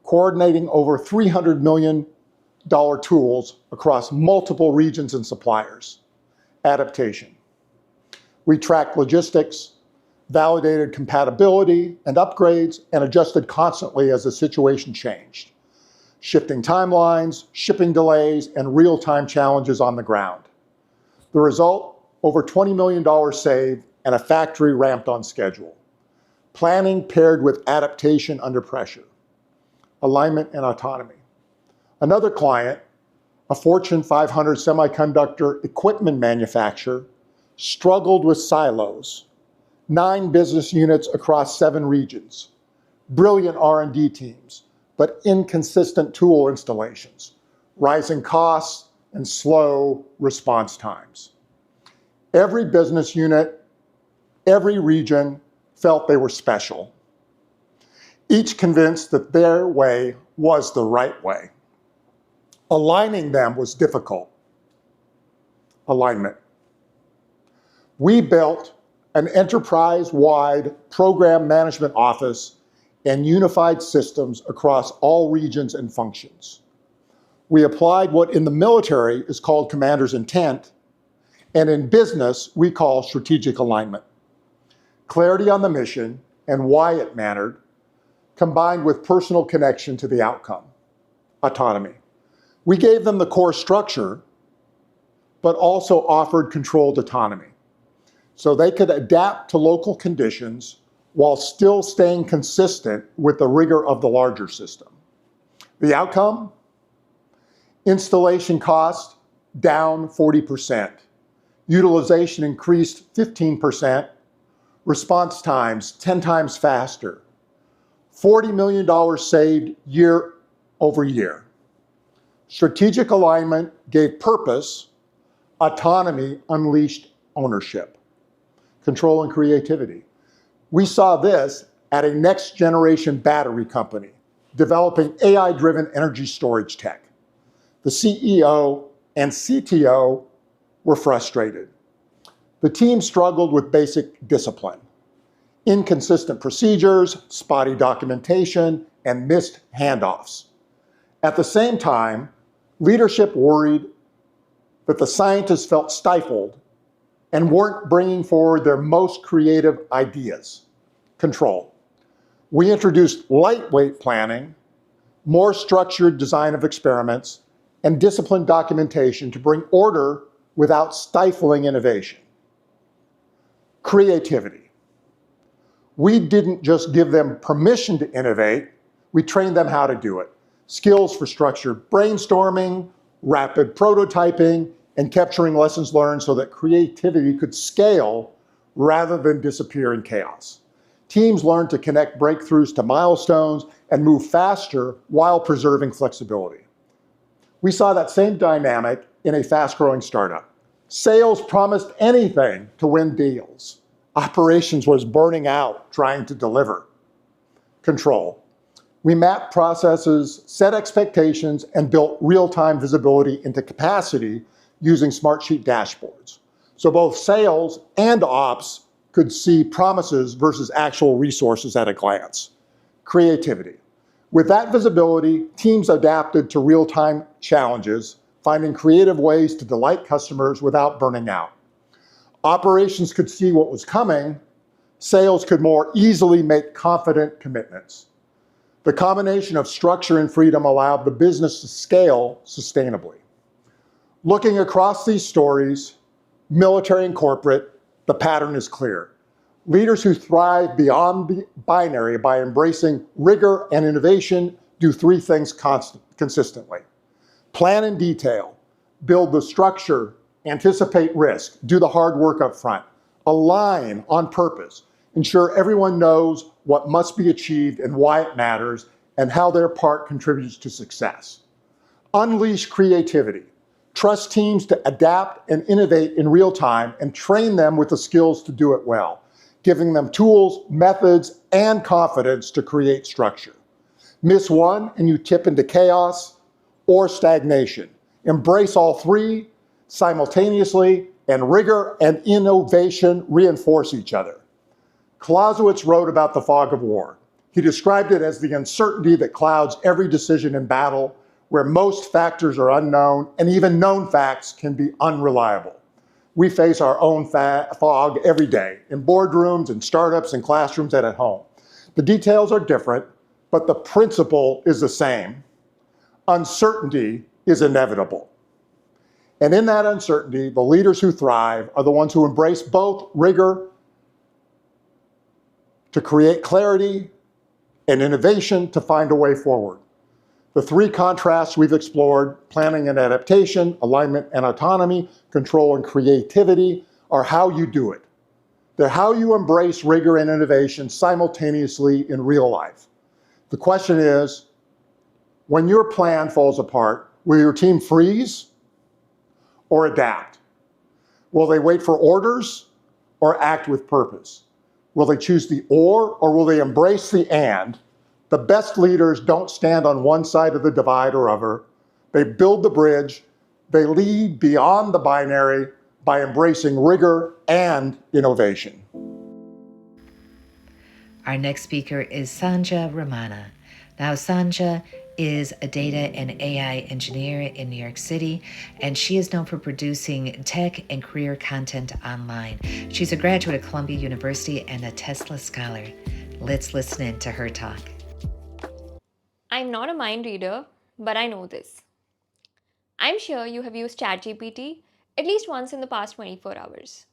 coordinating over $300 million tools across multiple regions and suppliers. Adaptation. We tracked logistics, validated compatibility and upgrades, and adjusted constantly as the situation changed. Shifting timelines, shipping delays, and real-time challenges on the ground. The result, over $20 million saved and a factory ramped on schedule. Planning paired with adaptation under pressure. Alignment and autonomy. Another client, a Fortune 500 semiconductor equipment manufacturer, struggled with silos. 9 business units across 7 regions. Brilliant R&D teams, but inconsistent tool installations, rising costs, and slow response times. Every business unit, every region felt they were special, each convinced that their way was the right way. Aligning them was difficult. Alignment. We built an enterprise-wide program management office and unified systems across all regions and functions. We applied what in the military is called commander's intent, and in business we call strategic alignment. Clarity on the mission and why it mattered, combined with personal connection to the outcome. Autonomy. We gave them the core structure, but also offered controlled autonomy, so they could adapt to local conditions while still staying consistent with the rigor of the larger system. The outcome? Installation cost down 40%. Utilization increased 15%. Response times 10 times faster. $40 million saved year over year. Strategic alignment gave purpose. Autonomy unleashed ownership. Control and creativity. We saw this at a next generation battery company developing AI-driven energy storage tech. The CEO and CTO were frustrated. The team struggled with basic discipline, inconsistent procedures, spotty documentation, and missed handoffs. At the same time, leadership worried that the scientists felt stifled and weren't bringing forward their most creative ideas. Control. We introduced lightweight planning, more structured design of experiments, and disciplined documentation to bring order without stifling innovation. Creativity. We didn't just give them permission to innovate, we trained them how to do it. Skills for structured brainstorming, rapid prototyping, and capturing lessons learned so that creativity could scale rather than disappear in chaos. Teams learned to connect breakthroughs to milestones and move faster while preserving flexibility. We saw that same dynamic in a fast-growing startup. Sales promised anything to win deals. Operations was burning out trying to deliver. Control. We mapped processes, set expectations, and built real-time visibility into capacity using Smartsheet dashboards. So both sales and ops could see promises versus actual resources at a glance. Creativity. With that visibility, teams adapted to real-time challenges, finding creative ways to delight customers without burning out. Operations could see what was coming. Sales could more easily make confident commitments. The combination of structure and freedom allowed the business to scale sustainably. Looking across these stories, military and corporate, the pattern is clear. Leaders who thrive beyond the binary by embracing rigor and innovation do 3 things consistently. Plan in detail, build the structure, anticipate risk, do the hard work up front, align on purpose, ensure everyone knows what must be achieved and why it matters and how their part contributes to success. Unleash creativity. Trust teams to adapt and innovate in real time and train them with the skills to do it well, giving them tools, methods, and confidence to create structure. Miss one and you tip into chaos or stagnation. Embrace all 3 simultaneously, and rigor and innovation reinforce each other. Clausewitz wrote about the fog of war. He described it as the uncertainty that clouds every decision in battle, where most factors are unknown and even known facts can be unreliable. We face our own fog every day in boardrooms and startups and classrooms and at home. The details are different, but the principle is the same. Uncertainty is inevitable. And in that uncertainty, the leaders who thrive are the ones who embrace both rigor to create clarity and innovation to find a way forward. The three contrasts we've explored, planning and adaptation, alignment and autonomy, control and creativity, are how you do it. They're how you embrace rigor and innovation simultaneously in real life. The question is, when your plan falls apart, will your team freeze or adapt? Will they wait for orders or act with purpose? Will they choose the or will they embrace the and? The best leaders don't stand on one side of the divide or other. They build the bridge. They lead beyond the binary by embracing rigor and innovation. Our next speaker is Sanja Ramana. Now, Sanja is a data and AI engineer in New York City, and she is known for producing tech and career content online. She's a graduate of Columbia University and a Tesla scholar. Let's listen in to her talk. I'm not a mind reader, but I know this. I'm sure you have used ChatGPT at least once in the past 24 hours.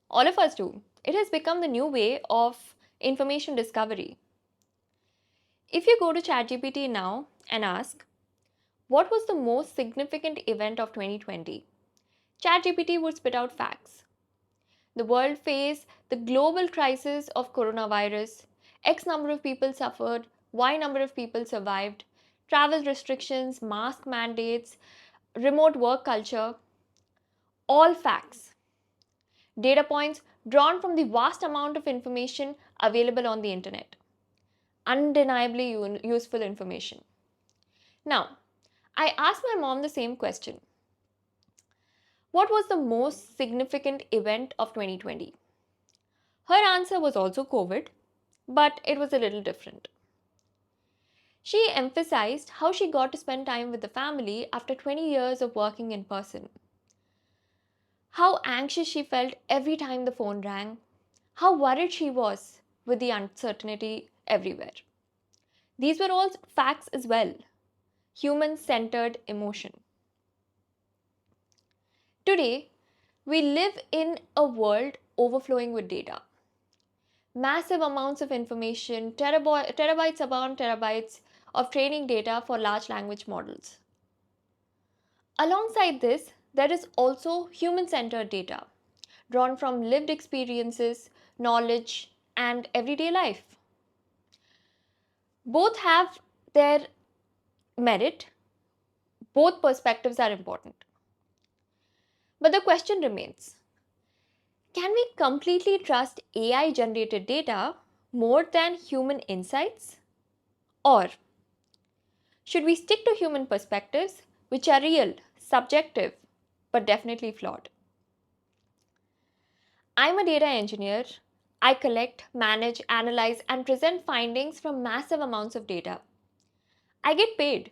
All of us do. It has become the new way of information discovery. If you go to ChatGPT now and ask, what was the most significant event of 2020? ChatGPT would spit out facts. The world faced the global crisis of coronavirus. X number of people suffered, Y number of people survived, travel restrictions, mask mandates, remote work culture, all facts. Data points drawn from the vast amount of information available on the internet. Undeniably useful information. Now, I asked my mom the same question. What was the most significant event of 2020? Her answer was also COVID, but it was a little different. She emphasized how she got to spend time with the family after 20 years of working in person. How anxious she felt every time the phone rang. How worried she was with the uncertainty everywhere. These were all facts as well. Human-centered emotion. Today, we live in a world overflowing with data. Massive amounts of information, terabytes upon terabytes of training data for large language models. Alongside this, there is also human-centered data, drawn from lived experiences, knowledge, and everyday life. Both have their merit. Both perspectives are important. But the question remains, can we completely trust AI-generated data more than human insights? Or should we stick to human perspectives, which are real, subjective, but definitely flawed? I'm a data engineer. I collect, manage, analyze, and present findings from massive amounts of data. I get paid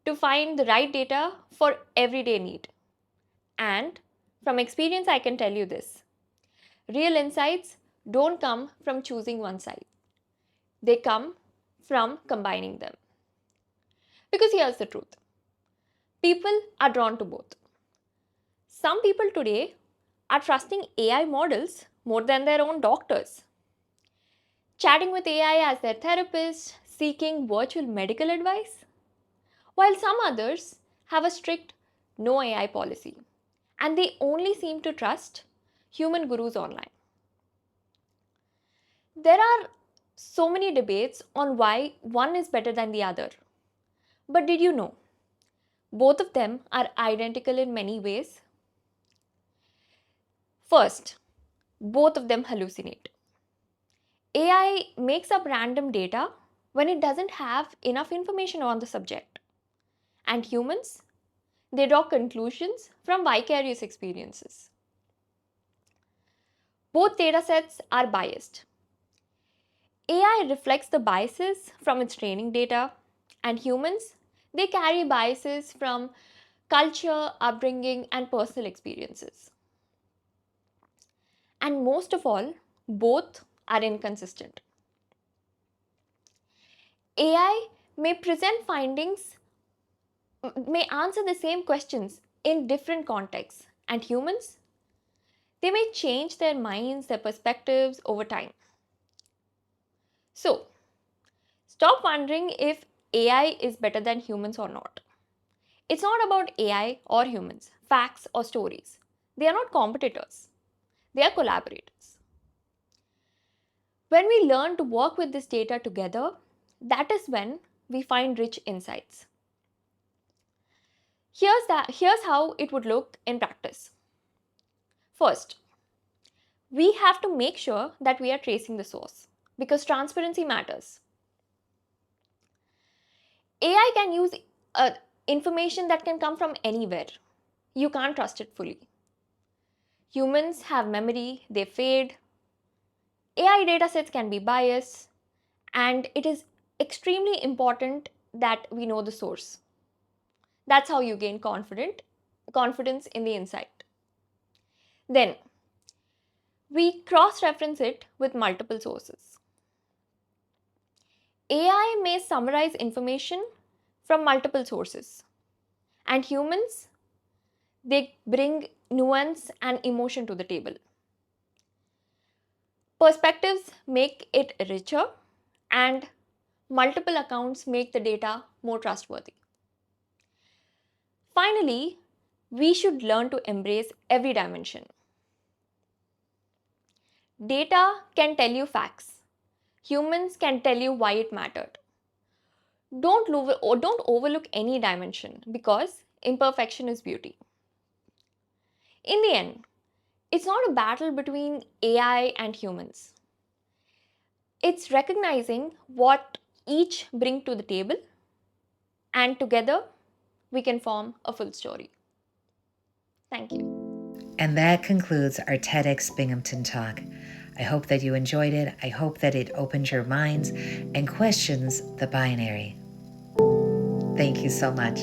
to find the right data for everyday need. And from experience, I can tell you this. Real insights don't come from choosing one side. They come from combining them. Because here's the truth. People are drawn to both. Some people today are trusting AI models more than their own doctors. Chatting with AI as their therapist, seeking virtual medical advice. While some others have a strict no AI policy and they only seem to trust human gurus online. There are so many debates on why one is better than the other. But did you know? Both of them are identical in many ways. First, both of them hallucinate. AI makes up random data when it doesn't have enough information on the subject. And humans, they draw conclusions from vicarious experiences. Both datasets are biased. AI reflects the biases from its training data, and humans, they carry biases from culture, upbringing, and personal experiences. And most of all, both are inconsistent. AI may present findings, may answer the same questions in different contexts, and humans, they may change their minds, their perspectives over time. So, stop wondering if AI is better than humans or not. It's not about AI or humans, facts or stories. They are not competitors, they are collaborators. When we learn to work with this data together, that is when we find rich insights. Here's how it would look in practice. First, we have to make sure that we are tracing the source because transparency matters. AI can use information that can come from anywhere. You can't trust it fully. Humans have memory, they fade. AI datasets can be biased, and it is extremely important that we know the source. That's how you gain confidence in the insight. Then, we cross-reference it with multiple sources. AI may summarize information from multiple sources, and humans, they bring nuance and emotion to the table. Perspectives make it richer, and multiple accounts make the data more trustworthy. Finally, we should learn to embrace every dimension. Data can tell you facts. Humans can tell you why it mattered. Don't overlook any dimension because imperfection is beauty. In the end, it's not a battle between AI and humans. It's recognizing what each bring to the table, and together we can form a full story. Thank you. And that concludes our TEDx Binghamton talk. I hope that you enjoyed it. I hope that it opens your minds and questions the binary. Thank you so much.